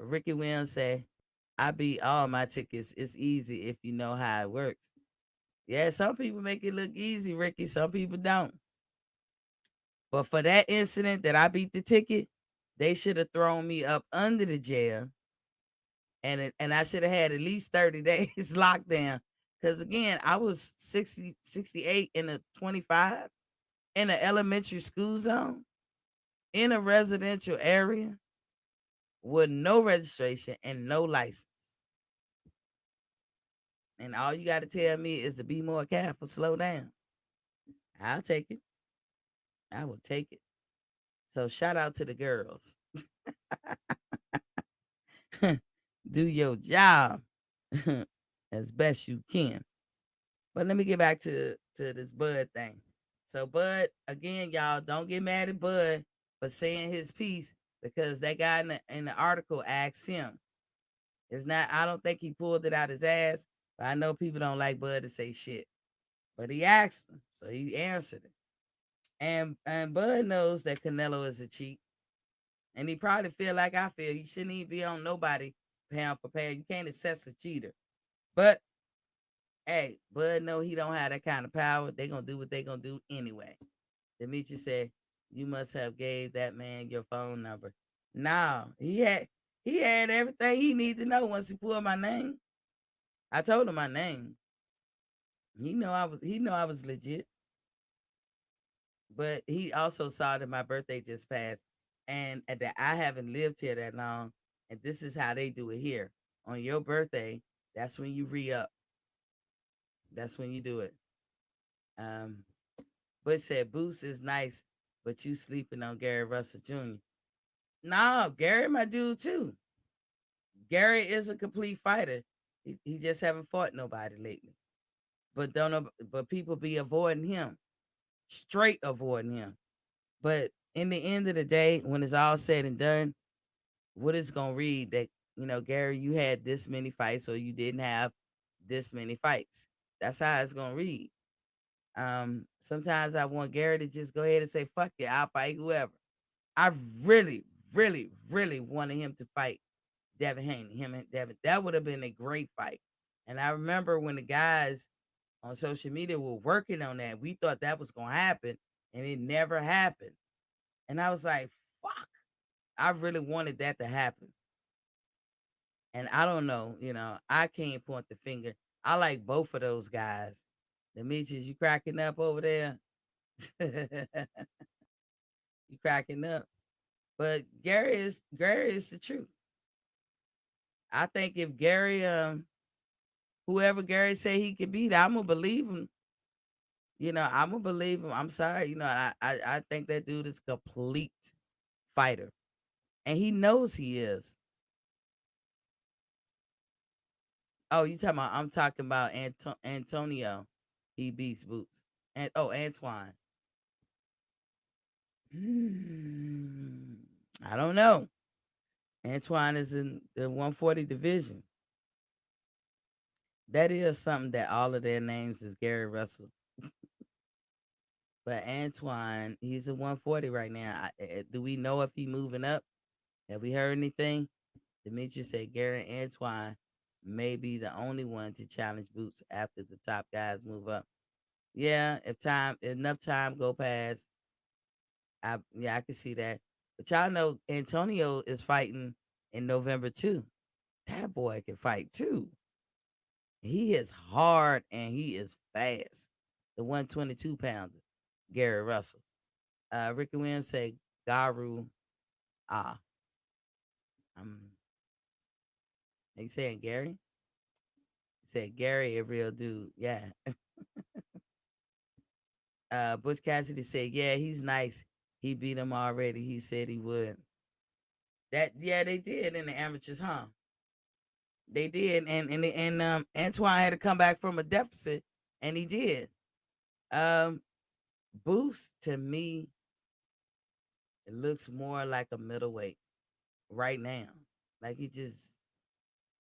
Ricky Williams say, "I beat all my tickets. It's easy if you know how it works." Yeah, some people make it look easy, Ricky. Some people don't. But for that incident that I beat the ticket, they should have thrown me up under the jail, and I should have had at least 30 days lockdown. Because again, I was 60, 68 in a 25 in an elementary school zone in a residential area with no registration and no license. And all you got to tell me is to be more careful, slow down. I'll take it. I will take it. So shout out to the girls. Do your job as best you can. But let me get back to this Bud thing. So Bud, again, y'all, don't get mad at Bud for saying his piece because that guy in the article asked him. It's not. I don't think he pulled it out his ass. But I know people don't like Bud to say shit. But he asked him, so he answered it. And Bud knows that Canelo is a cheat, and he probably feel like I feel. He shouldn't even be on nobody pound for pound. You can't assess a cheater. But hey, Bud know he don't have that kind of power. They gonna do what they gonna do anyway. Demetrius said, "You must have gave that man your phone number." No, he had. He had everything he needed to know once he pulled my name. I told him my name. He know I was legit. But he also saw that my birthday just passed and that I haven't lived here that long. And this is how they do it here. On your birthday, that's when you re-up. That's when you do it. Um, but said Boost is nice, but you sleeping on Gary Russell Jr. No, Gary my dude too. Gary is a complete fighter. He just haven't fought nobody lately. But don't know but people be avoiding him. Straight avoiding him. But in the end of the day, when it's all said and done, what it's gonna read that, Gary, you had this many fights or you didn't have this many fights. That's how it's gonna read. Sometimes I want Gary to just go ahead and say, fuck it, I'll fight whoever. I really, really, really wanted him to fight Devin Haney, him and Devin. That would have been a great fight. And I remember when the guys on social media were working on that, we thought that was gonna happen, and it never happened. And I was like, fuck. I really wanted that to happen. And I don't know, I can't point the finger. I like both of those guys. Demetrius, you cracking up over there? You cracking up. But Gary is the truth. I think if Gary, whoever Gary say he could beat, I'm gonna believe him. I'm gonna believe him. I'm sorry, I think that dude is a complete fighter, and he knows he is. Oh, you talking about? I'm talking about Antonio. He beats Boots. And Antoine. Hmm, I don't know. Antoine is in the 140 division. That is something that all of their names is Gary Russell. But Antoine, he's a 140 right now. Do we know if he moving up? Have we heard anything? Demetrius said Gary Antoine may be the only one to challenge Boots after the top guys move up. Yeah, if enough time go past, I can see that. But y'all know Antonio is fighting in November too. That boy can fight too. He is hard and he is fast. The 122 pounder, Gary Russell. Ricky Williams said Garu. Ah, um, he saying Gary. He said Gary a real dude. Yeah. Butch Cassidy said, yeah, he's nice. He beat him already. He said he would. They did in the amateurs, huh? They did, and Antoine had to come back from a deficit, and he did. Um, Boost to me, it looks more like a middleweight right now. Like he just,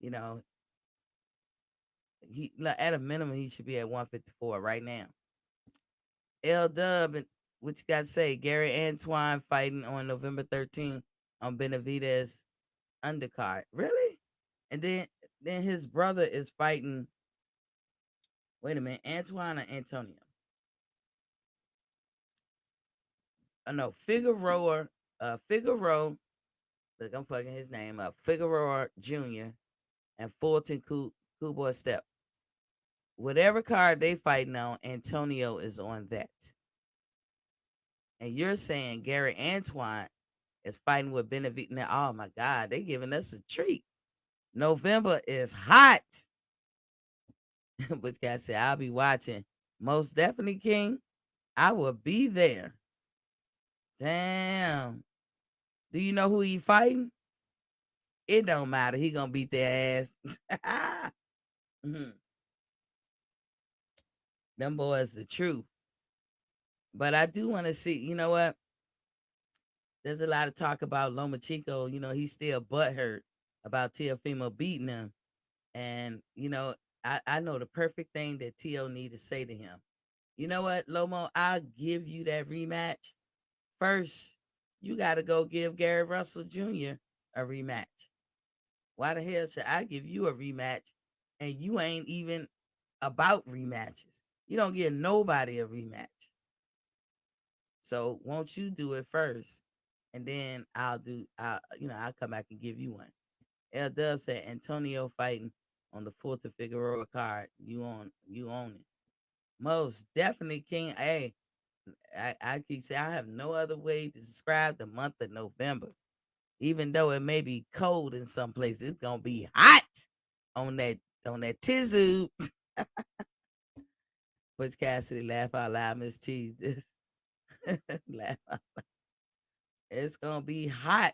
you know, he like, at a minimum he should be at 154 right now. L Dub, and what you got to say? Gary Antoine fighting on November 13th on Benavidez undercard. Really? And then his brother is fighting. Wait a minute, Antoine or Antonio? No, Figueroa. Figueroa. Look, I'm fucking his name up. Figueroa Jr. and Fulton Kuboy Step. Whatever card they fighting on, Antonio is on that. And you're saying Gary Antoine is fighting with Benavidez. Now, oh my God, they giving us a treat. November is hot. But guy said, I'll be watching. Most definitely, King. I will be there. Damn. Do you know who he fighting? It don't matter. He gonna beat their ass. Mhm. Them boys the truth. But I do want to see, you know what? There's a lot of talk about Loma Chico. He's still butthurt about Teofimo beating him. And, I know the perfect thing that Tio need to say to him. You know what, Lomo? I'll give you that rematch. First, you got to go give Gary Russell Jr. a rematch. Why the hell should I give you a rematch and you ain't even about rematches? You don't give nobody a rematch. So won't you do it first, and then I'll come back and give you one. L Dub said Antonio fighting on the Fulton Figueroa card. You own it. Most definitely King. Hey, I keep saying I have no other way to describe the month of November. Even though it may be cold in some places, it's gonna be hot on that tizoo. Butch Cassidy laugh out loud, Miss T. Laugh out. It's gonna be hot.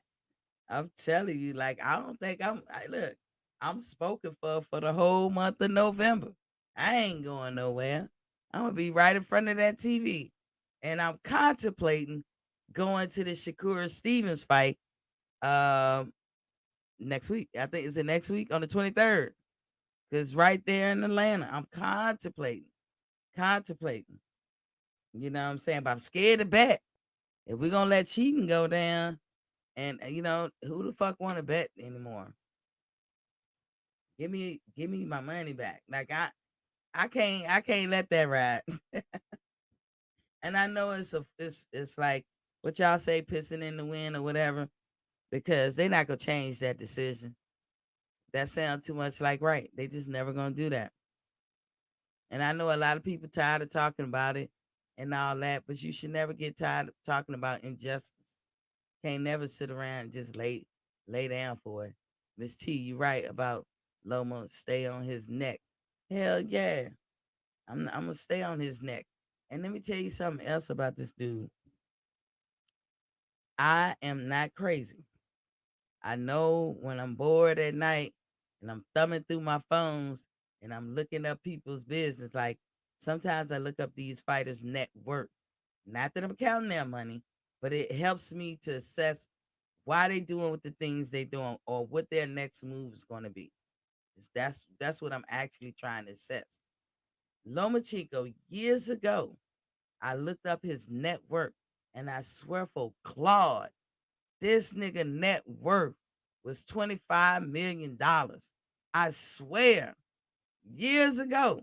I'm telling you, like I don't think look, I'm spoken for the whole month of November. I ain't going nowhere. I'm gonna be right in front of that TV. And I'm contemplating going to the Shakur Stevens fight um next week. I think it's next week on the 23rd. Cause right there in Atlanta. I'm contemplating. Contemplating. You know what I'm saying? But I'm scared to bet. If we're gonna let cheating go down, and who the fuck want to bet anymore? Give me my money back. Like I can't let that ride. And I know it's like what y'all say, pissing in the wind or whatever, because they're not gonna change that decision. That sounds too much like right. They just never gonna do that. And I know a lot of people tired of talking about it and all that, but you should never get tired of talking about injustice. Can't never sit around and just lay down for it. Miss T, you right about Loma stay on his neck. Hell yeah. I'm gonna stay on his neck. And let me tell you something else about this dude. I am not crazy. I know when I'm bored at night and I'm thumbing through my phones and I'm looking up people's business, like sometimes I look up these fighters' net worth. Not that I'm counting their money, but it helps me to assess why they doing with the things they doing or what their next move is going to be. That's what I'm actually trying to assess. Lomachenko, years ago, I looked up his net worth, and I swear for Claude, this nigga net worth was $25 million. I swear, years ago.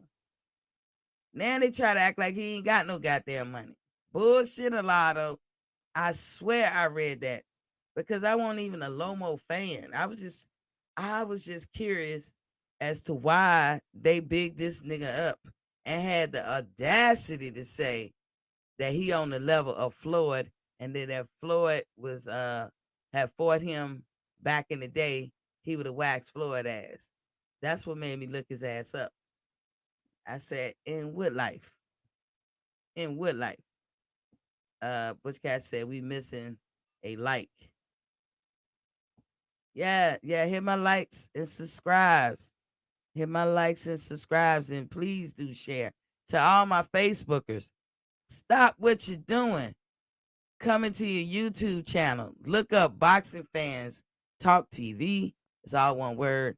Now they try to act like he ain't got no goddamn money. Bullshit a lot of. I swear I read that because I wasn't even a Lomo fan. I was just curious as to why they bigged this nigga up and had the audacity to say that he on the level of Floyd, and then if Floyd was had fought him back in the day, he would have waxed Floyd ass. That's what made me look his ass up. I said, in what life? In what life? Butch Cat said we missing a like. Yeah, yeah, hit my likes and subscribes. Hit my likes and subscribes, and please do share. To all my Facebookers, stop what you're doing. Come into your YouTube channel. Look up Boxing Fans Talk TV. It's all one word.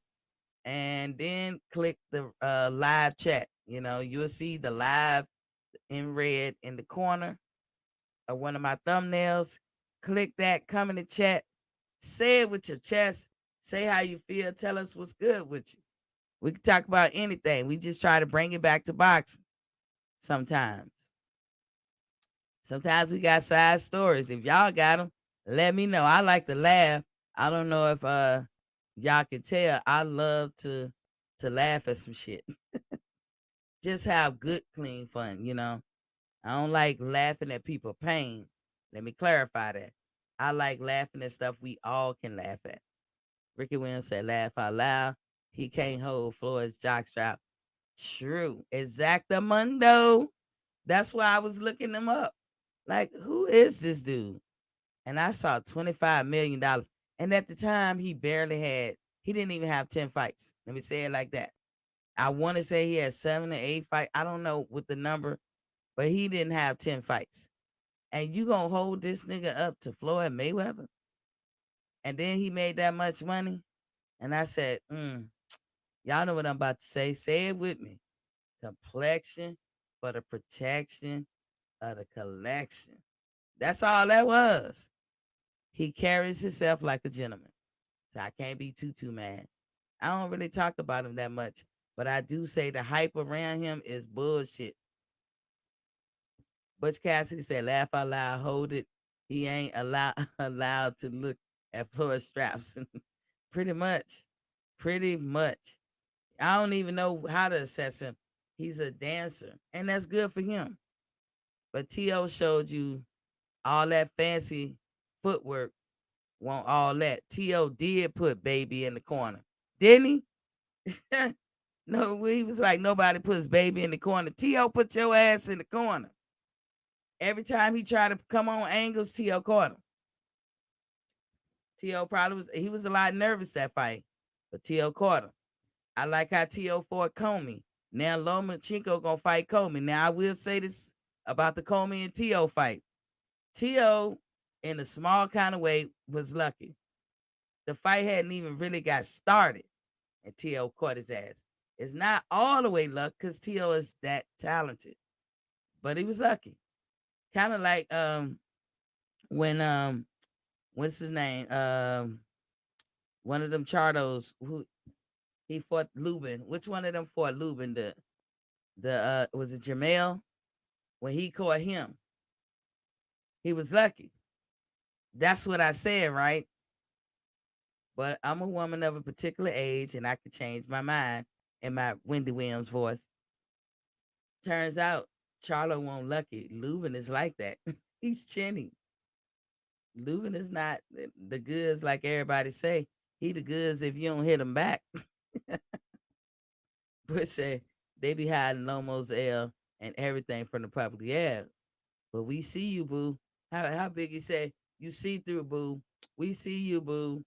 And then click the live chat. You'll see the live in red in the corner of one of my thumbnails. Click that, come in the chat. Say it with your chest. Say how you feel. Tell us what's good with you. We can talk about anything. We just try to bring it back to boxing sometimes. Sometimes we got side stories. If y'all got them, let me know. I like to laugh. I don't know if y'all can tell. I love to laugh at some shit. Just have good, clean fun. I don't like laughing at people pain. Let me clarify that. I like laughing at stuff we all can laugh at. Ricky Williams said, laugh out loud. He can't hold Floyd's jockstrap. True. Exactamundo. That's why I was looking him up. Like, who is this dude? And I saw $25 million. And at the time, he didn't even have 10 fights. Let me say it like that. I want to say he had 7 or 8 fights. I don't know what the number, but he didn't have 10 fights. And you gonna hold this nigga up to Floyd Mayweather? And then he made that much money? And I said, y'all know what I'm about to say. Say it with me. Complexion for the protection of the collection. That's all that was. He carries himself like a gentleman. So I can't be too mad. I don't really talk about him that much, but I do say the hype around him is bullshit. Butch Cassidy said, laugh out loud, hold it. He ain't allowed to look at Floyd straps. Pretty much. Pretty much. I don't even know how to assess him. He's a dancer, and that's good for him. But T.O. showed you all that fancy footwork, want all that. T.O. did put baby in the corner, didn't he? No, he was like, nobody puts baby in the corner. T.O. put your ass in the corner. Every time he tried to come on angles, T.O. caught him. T.O. probably was a lot nervous that fight, but T.O. caught him. I like how T.O. fought Comey. Now Lomachenko gonna fight Comey. Now I will say this about the Comey and T.O. fight. T.O. in a small kind of way was lucky. The fight hadn't even really got started, and T.O. caught his ass. It's not all the way luck because T.O. is that talented, but he was lucky. Kind of like when what's his name? One of them Chardos who he fought Lubin. Which one of them fought Lubin? The was it Jamel? When he caught him, he was lucky. That's what I said, right? But I'm a woman of a particular age and I could change my mind in my Wendy Williams voice. Turns out Charlo won't lucky. Lubin is like that. He's chinny. Lubin is not the goods like everybody say. He the goods if you don't hit him back. But say they be hiding Lomo's L and everything from the public. Yeah, but we see you, boo. How big he say? You see through, boo. We see you, boo.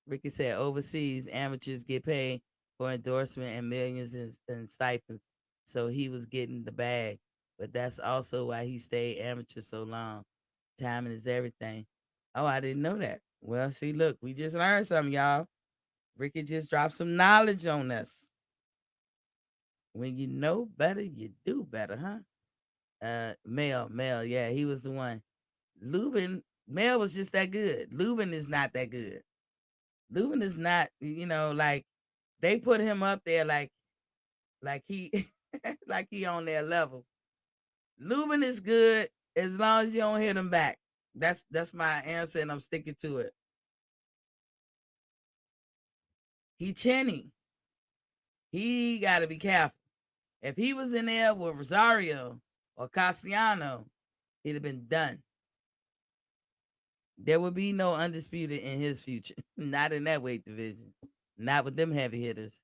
Ricky said overseas amateurs get paid for endorsement and millions in stipends. So he was getting the bag. But that's also why he stayed amateur so long. Timing is everything. Oh, I didn't know that. Well, see, look, we just learned something, y'all. Ricky just dropped some knowledge on us. When you know better, you do better, huh? Mel, yeah, he was the one. Lubin, Mel was just that good. Lubin is not that good. Lubin is not, like they put him up there like he like he on their level. Lubin is good as long as you don't hit him back. That's my answer, and I'm sticking to it. He chinny. He got to be careful. If he was in there with Rosario or Cassiano, he'd have been done. There would be no undisputed in his future. Not in that weight division. Not with them heavy hitters.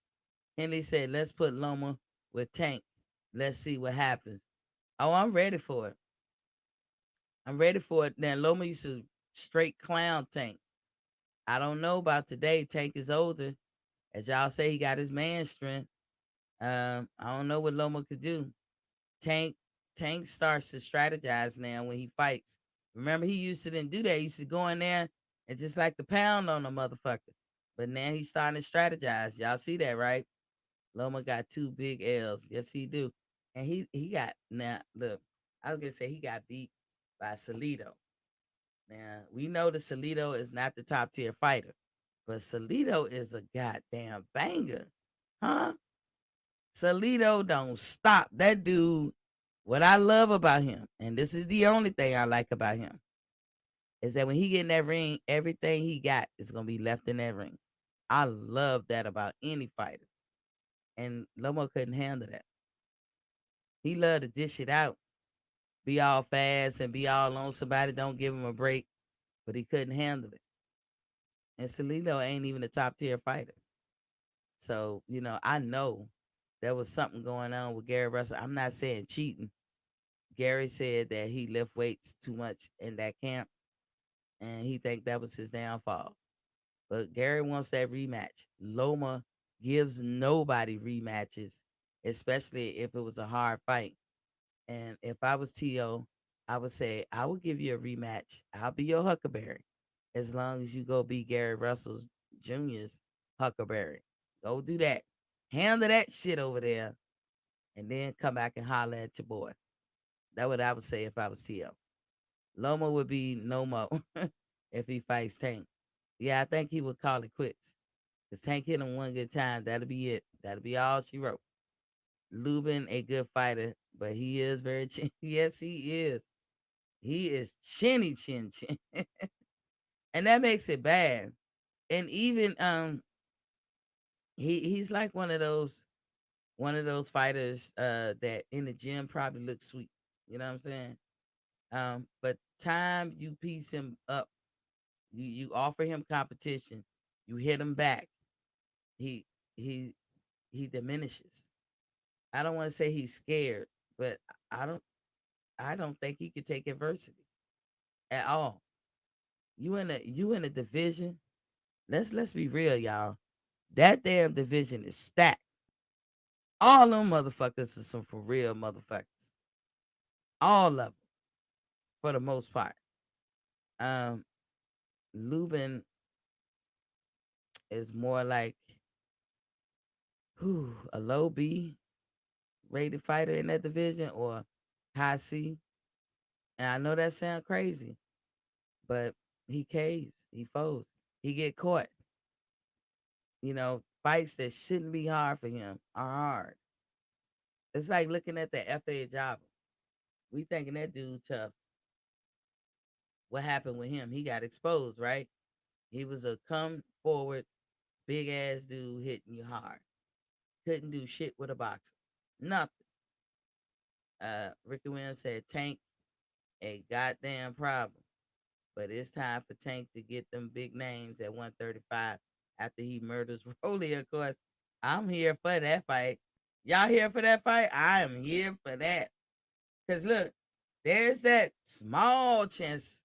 Henley said, let's put Loma with Tank. Let's see what happens. Oh, I'm ready for it. I'm ready for it. Now, Loma used to straight clown Tank. I don't know about today. Tank is older. As y'all say, he got his man strength. I don't know what Loma could do. Tank starts to strategize now when he fights. Remember, he used to didn't do that. He used to go in there and just like the pound on a motherfucker. But now he's starting to strategize. Y'all see that, right? Loma got 2 big L's. Yes, he do. And he got now look, I was gonna say he got beat by Salido. Now we know that Salido is not the top tier fighter, but Salido is a goddamn banger. Huh? Salido don't stop. That dude, what I love about him, and this is the only thing I like about him, is that when he get in that ring, everything he got is gonna be left in that ring. I love that about any fighter. And Lomo couldn't handle that. He loved to dish it out, be all fast and be all on somebody, don't give him a break, but he couldn't handle it. And Salido ain't even a top tier fighter. So, I know there was something going on with Gary Russell. I'm not saying cheating. Gary said that he lift weights too much in that camp, and he think that was his downfall. But Gary wants that rematch. Loma gives nobody rematches, especially if it was a hard fight. And if I was T.O., I would say, I will give you a rematch. I'll be your Huckleberry as long as you go be Gary Russell Jr.'s Huckleberry. Go do that. Handle that shit over there and then come back and holler at your boy. That's what I would say if I was T.O. Loma would be no more if he fights Tank. Yeah, I think he would call it quits. Because Tank hit him one good time. That'll be it. That'll be all she wrote. Lubin, a good fighter, but he is very chin. Yes, he is. He is chinny chin chin. And that makes it bad. And even he's like one of those fighters that in the gym probably looks sweet. You know what I'm saying? But time you piece him up, you offer him competition, you hit him back, he he he diminishes. I don't want to say he's scared, but I don't I don't think he could take adversity at all. You in a division. Let's be real, y'all. That damn division is stacked. All them motherfuckers are some for real motherfuckers. All of them, for the most part. Um, Lubin is more like a low B rated fighter in that division or high C. And I know that sounds crazy, but he caves, he folds, he get caught. Fights that shouldn't be hard for him are hard. It's like looking at the FA Java. We thinking that dude tough. What happened with him? He got exposed, right? He was a come forward, big ass dude hitting you hard. Couldn't do shit with a boxer. Nothing. Ricky Williams said Tank a goddamn problem. But it's time for Tank to get them big names at 135 after he murders Rolly, of course. I'm here for that fight. Y'all here for that fight? I am here for that. Because look, there's that small chance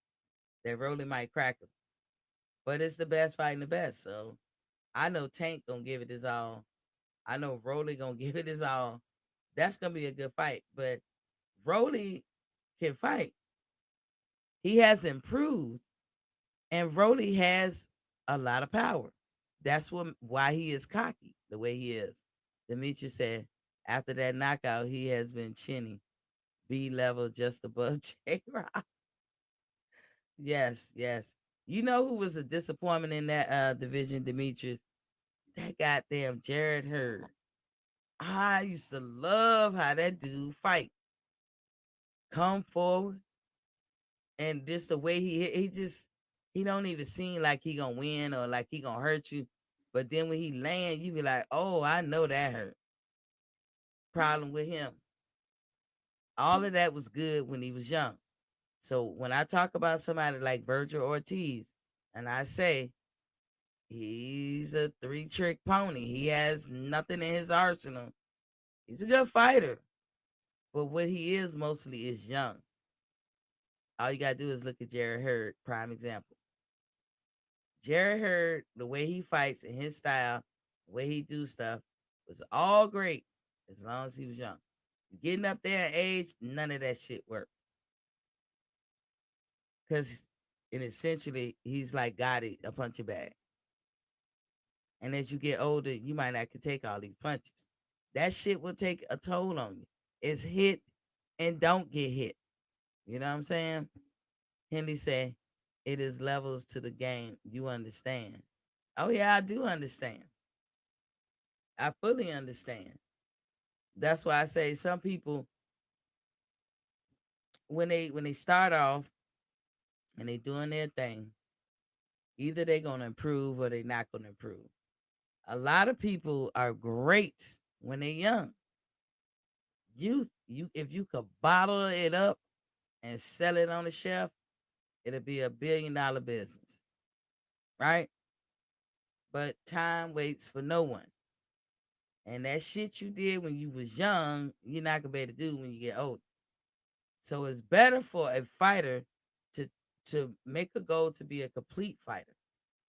that Rolly might crack him. But it's the best fighting the best. So I know Tank gonna give it his all. I know Rolly gonna give it his all. That's gonna be a good fight. But Rolly can fight. He has improved, and Rolly has a lot of power. That's why he is cocky the way he is. Demetrius said after that knockout, he has been chinny, B level, just above J Rock. Yes, yes. You know who was a disappointment in that division, Demetrius? That goddamn Jared Hurd. I used to love how that dude fight. Come forward, and just the way he don't even seem like he gonna win or like he gonna hurt you. But then when he land, you be like, oh, I know that hurt. Problem with him. All of that was good when he was young. So when I talk about somebody like Virgil Ortiz, and I say he's a three-trick pony, he has nothing in his arsenal. He's a good fighter, but what he is mostly is young. All you gotta do is look at Jared Hurd, prime example. Jared Hurd, the way he fights and his style, the way he do stuff, was all great as long as he was young. Getting up there in age, none of that shit worked. Because and essentially he's like Gotti, a punching bag. And as you get older, you might not can take all these punches. That shit will take a toll on you. It's hit and don't get hit. You know what I'm saying? Henry said, it is levels to the game. You understand. Oh yeah, I do understand. I fully understand. That's why I say some people when they start off and they doing their thing, either they're gonna improve or they're not gonna improve. A lot of people are great when they're young. You if you could bottle it up and sell it on the shelf, it'll be $1 billion business, right? But time waits for no one. And that shit you did when you was young, you're not gonna be able to do when you get old. So it's better for a fighter to make a goal to be a complete fighter.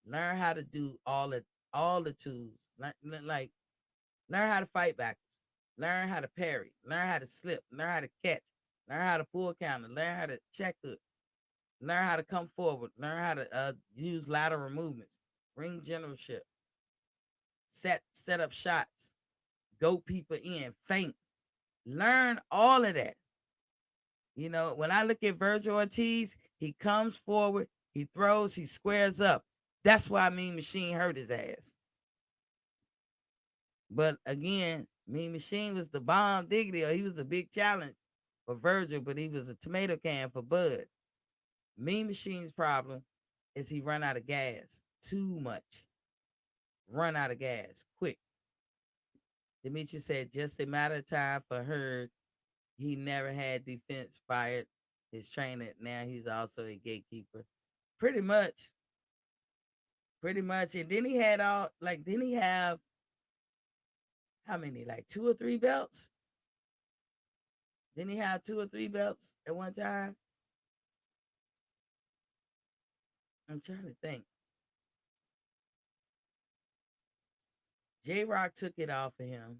Learn how to do all the tools. Learn how to fight backwards. Learn how to parry. Learn how to slip. Learn how to catch. Learn how to pull counter. Learn how to check hook. Learn how to come forward. Learn how to use lateral movements. Ring generalship. Set up shots. Go people in. Feint. Learn all of that. When I look at Virgil Ortiz, he comes forward, he throws, he squares up. That's why Mean Machine hurt his ass. But again, Mean Machine was the bomb diggity, or he was a big challenge for Virgil, but he was a tomato can for Bud. Mean Machine's problem is he run out of gas too much. run out of gas quick. Demetrius said just a matter of time for Hurd. He never had defense fired his trainer. Now he's also a gatekeeper. Pretty much. Pretty much. And then he had all like then he have how many? Like two or three belts? Didn't he have two or three belts at one time? I'm trying to think. J Rock took it off of him.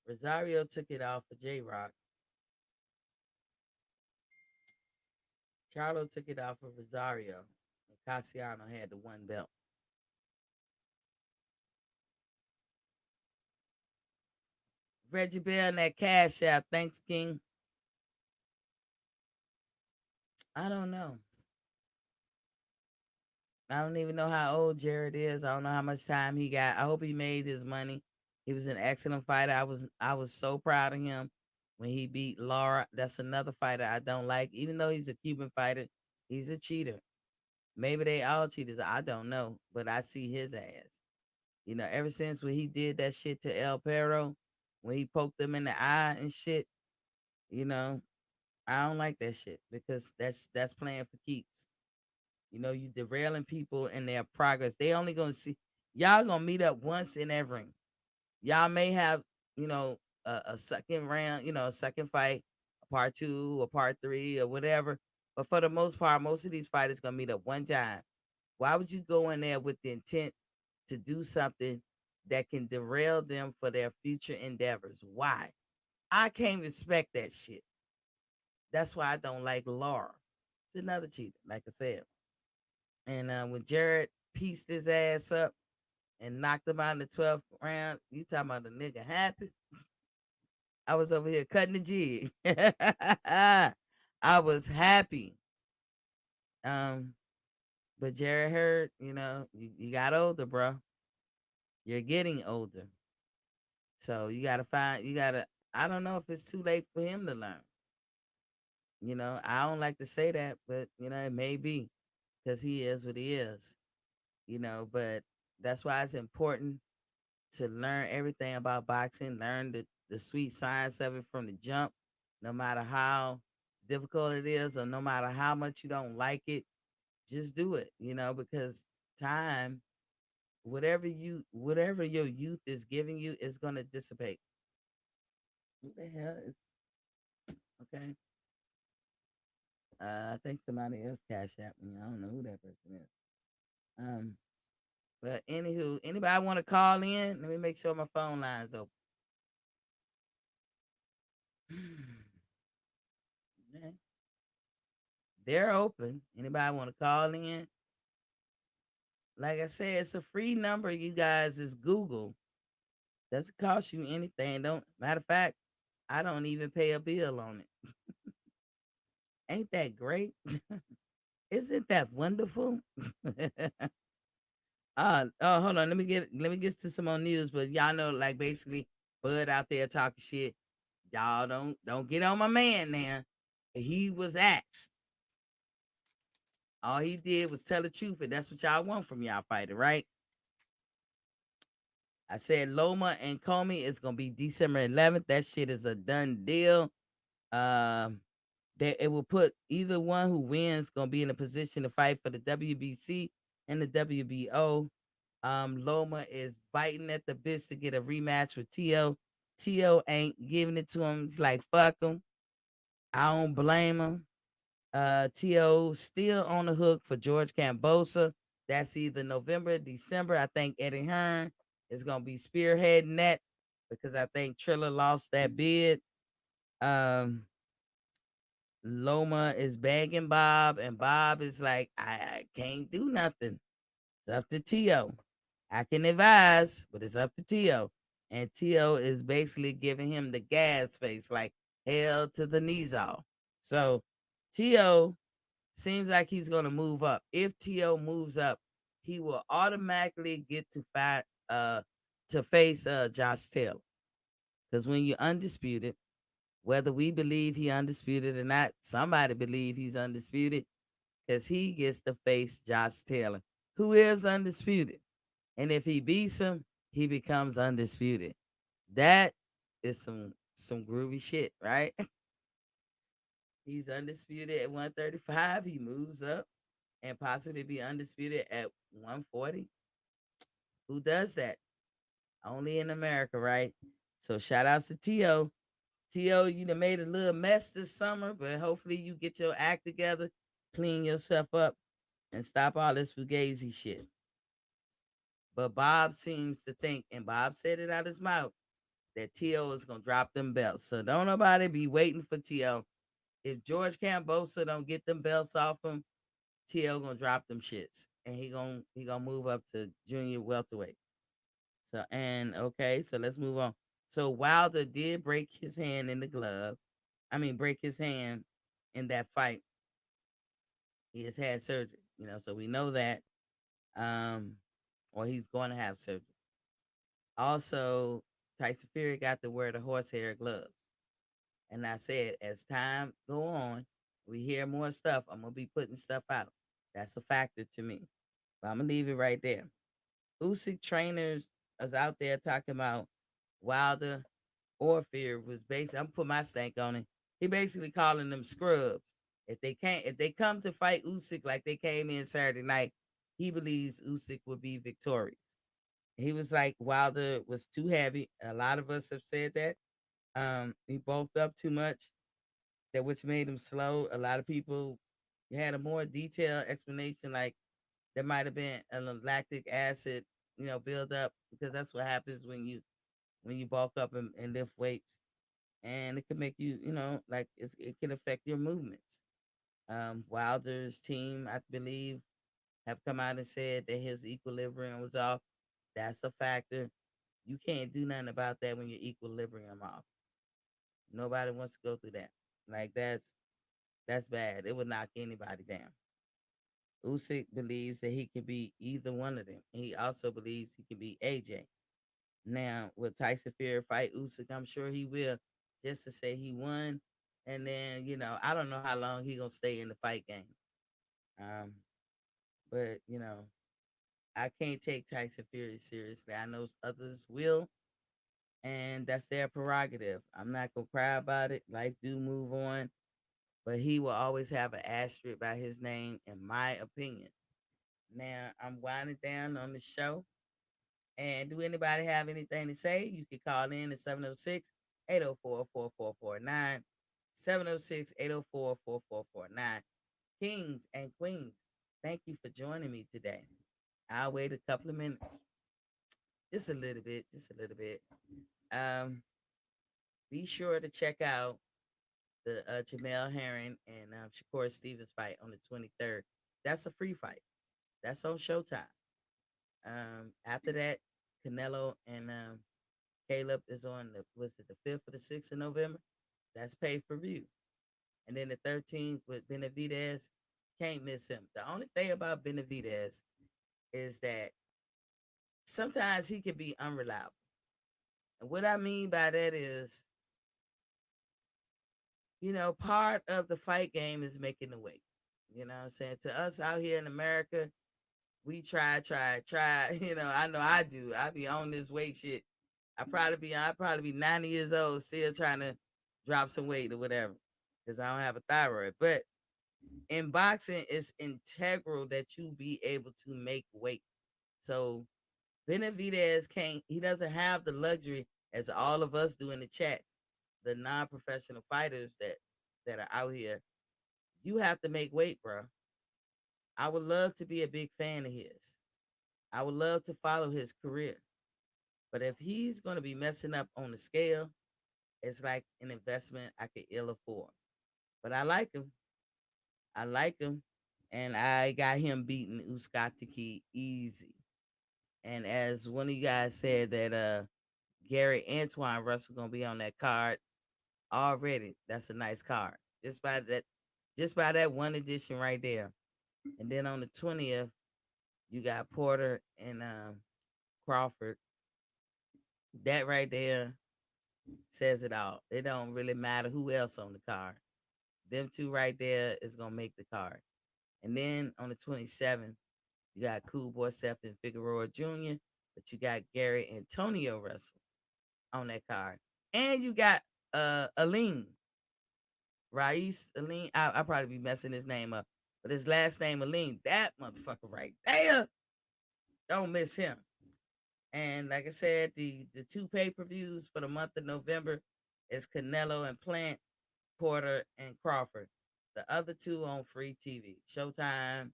Rosario took it off of J Rock. Charlo took it off of Rosario. And Cassiano had the one belt. Reggie Bell and that cash app. Thanks, King. I don't know. I don't even know how old Jared is. I don't know how much time he got. I hope he made his money. He was an excellent fighter. I was so proud of him when he beat Laura. That's another fighter I don't like. Even though he's a Cuban fighter, he's a cheater. Maybe they all cheaters. I don't know, but I see his ass. Ever since when he did that shit to El Perro, when he poked him in the eye and shit, you know, I don't like that shit because that's playing for keeps. You derailing people in their progress. They only gonna see y'all gonna meet up once in every ring. Y'all may have, you know, a second round, a second fight, a part two, or part three, or whatever. But for the most part, most of these fighters gonna meet up one time. Why would you go in there with the intent to do something that can derail them for their future endeavors? Why? I can't respect that shit. That's why I don't like Laura. It's another cheater, like I said. And when Jared pieced his ass up and knocked him out in the 12th round, you talking about the nigga happy? I was over here cutting the jig. I was happy. Um, but Jared Hurd, you got older, bro. You're getting older. So I don't know if it's too late for him to learn. I don't like to say that, but it may be because he is what he is. But that's why it's important to learn everything about boxing, learn the sweet science of it from the jump, no matter how difficult it is or no matter how much you don't like it, just do it, because time, whatever your youth is giving you is gonna dissipate. What the hell is okay? I think somebody else cash at me. I don't know who that person is. Um, but anywho, anybody want to call in? Let me make sure my phone line's open. Okay. They're open. Anybody want to call in? Like I said, it's a free number. You guys is Google. Doesn't cost you anything. Don't matter of fact, I don't even pay a bill on it. Ain't that great? Isn't that wonderful? Oh, hold on. Let me get to some more news. But y'all know, like basically, Bud out there talking shit. Y'all don't get on my man now. He was axed. All he did was tell the truth, and that's what y'all want from y'all fighter, right? I said Loma and Comey is gonna be December 11th. That shit is a done deal. Um, that it will put either one who wins gonna be in a position to fight for the WBC and the WBO. Loma is biting at the bits to get a rematch with T.O. T.O. ain't giving it to him. He's like, fuck him. I don't blame him. T.O. still on the hook for George Cambosa. That's either November, December. I think Eddie Hearn is gonna be spearheading that because I think Triller lost that bid. Um, Loma is begging Bob, and Bob is like, I can't do nothing. It's up to T.O. I can advise, but it's up to T.O. And T.O. is basically giving him the gas face, like hell to the knees off. So T.O. seems like he's going to move up. If T.O. moves up, he will automatically get to fight to face Josh Taylor. Because when you're undisputed, whether we believe he undisputed or not, somebody believe he's undisputed because he gets to face Josh Taylor, who is undisputed. And if he beats him, he becomes undisputed. That is some groovy shit, right? He's undisputed at 135. He moves up and possibly be undisputed at 140. Who does that? Only in America, right? So shout outs to T.O. T.O., you done made a little mess this summer, but hopefully you get your act together, clean yourself up, and stop all this fugazi shit. But Bob seems to think, and Bob said it out his mouth, that T.O. is gonna drop them belts. So don't nobody be waiting for T.O. If George Cambosa don't get them belts off him, T.O. gonna drop them shits. And he gonna move up to junior welterweight. So and okay, so let's move on. So Wilder did break his hand in the glove. I mean break his hand in that fight. He has had surgery, so we know that. Um or he's going to have surgery. Also, Tyson Fury got to wear the horsehair gloves. And I said, as time go on, we hear more stuff. I'm gonna be putting stuff out. That's a factor to me. But I'm gonna leave it right there. Usyk trainers is out there talking about Wilder or Fear was basically. I'm put my stank on it. He basically calling them scrubs. If they come to fight Usyk like they came in Saturday night, he believes Usyk will be victorious. He was like Wilder was too heavy. A lot of us have said that. He bulked up too much, that which made him slow. A lot of people had a more detailed explanation, like there might have been a lactic acid, build up because that's what happens when you bulk up and lift weights, and it can make you, like it can affect your movements. Wilder's team, I believe, have come out and said that his equilibrium was off. That's a factor. You can't do nothing about that when your equilibrium off. Nobody wants to go through that. Like that's bad. It would knock anybody down. Usyk believes that he can be either one of them. He also believes he can be AJ. Now, will Tyson Fury fight Usyk? I'm sure he will, just to say he won. And then, I don't know how long he gonna stay in the fight game. Um, but I can't take Tyson Fury seriously. I know others will, and that's their prerogative. I'm not gonna cry about it. Life do move on, but he will always have an asterisk by his name, in my opinion. Now I'm winding down on the show. And do anybody have anything to say? You can call in at 706-804-4449. 706-804-4449. Kings and queens, thank you for joining me today. I'll wait a couple of minutes. Just a little bit, just a little bit. Um, be sure to check out the Jamel Herring and Shakur Stevens fight on the 23rd. That's a free fight. That's on Showtime. After that, Canelo and Caleb is on the was it the 5th or the 6th of November? That's pay per view. And then the 13th with Benavidez, can't miss him. The only thing about Benavidez is that sometimes he can be unreliable. And what I mean by that is, part of the fight game is making the weight. You know what I'm saying? To us out here in America, we try. I know I do. I be on this weight shit. I probably be 90 years old still trying to drop some weight or whatever. Because I don't have a thyroid. But in boxing, it's integral that you be able to make weight. So Benavidez can't, he doesn't have the luxury as all of us do in the chat, the non-professional fighters that are out here. You have to make weight, bro. I would love to be a big fan of his. I would love to follow his career. But if he's going to be messing up on the scale, it's like an investment I could ill afford. But I like him. I like him. And I got him beating Uskatiki easy. And as one of you guys said that Gary Antoine Russell gonna be on that card already. That's a nice card. Just by that one edition right there. And then on the 20th, you got Porter and Crawford. That right there says it all. It don't really matter who else on the card. Them two right there is gonna make the card. And then on the 27th, You got Cool Boy Seth and Figueroa Jr., but you got Gary Antonio Russell on that card. And you got Aline, Rais Aline. I'll probably be messing his name up, but his last name Aline. That motherfucker right there. Don't miss him. And like I said, the two pay-per-views for the month of November is Canelo and Plant, Porter and Crawford. The other two on free TV. Showtime.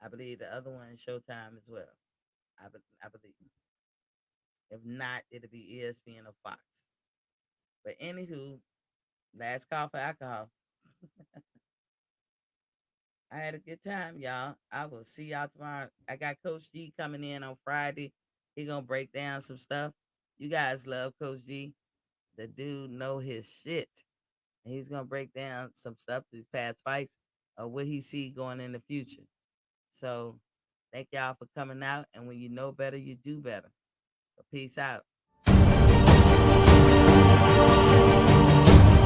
I believe the other one is Showtime as well. I believe. If not, it'll be ESPN or Fox. But anywho, last call for alcohol. I had a good time, y'all. I will see y'all tomorrow. I got Coach G coming in on Friday. He gonna break down some stuff. You guys love Coach G. The dude know his shit. And he's gonna break down some stuff these past fights of what he see going in the future. So thank y'all for coming out. And when you know better, you do better. So peace out.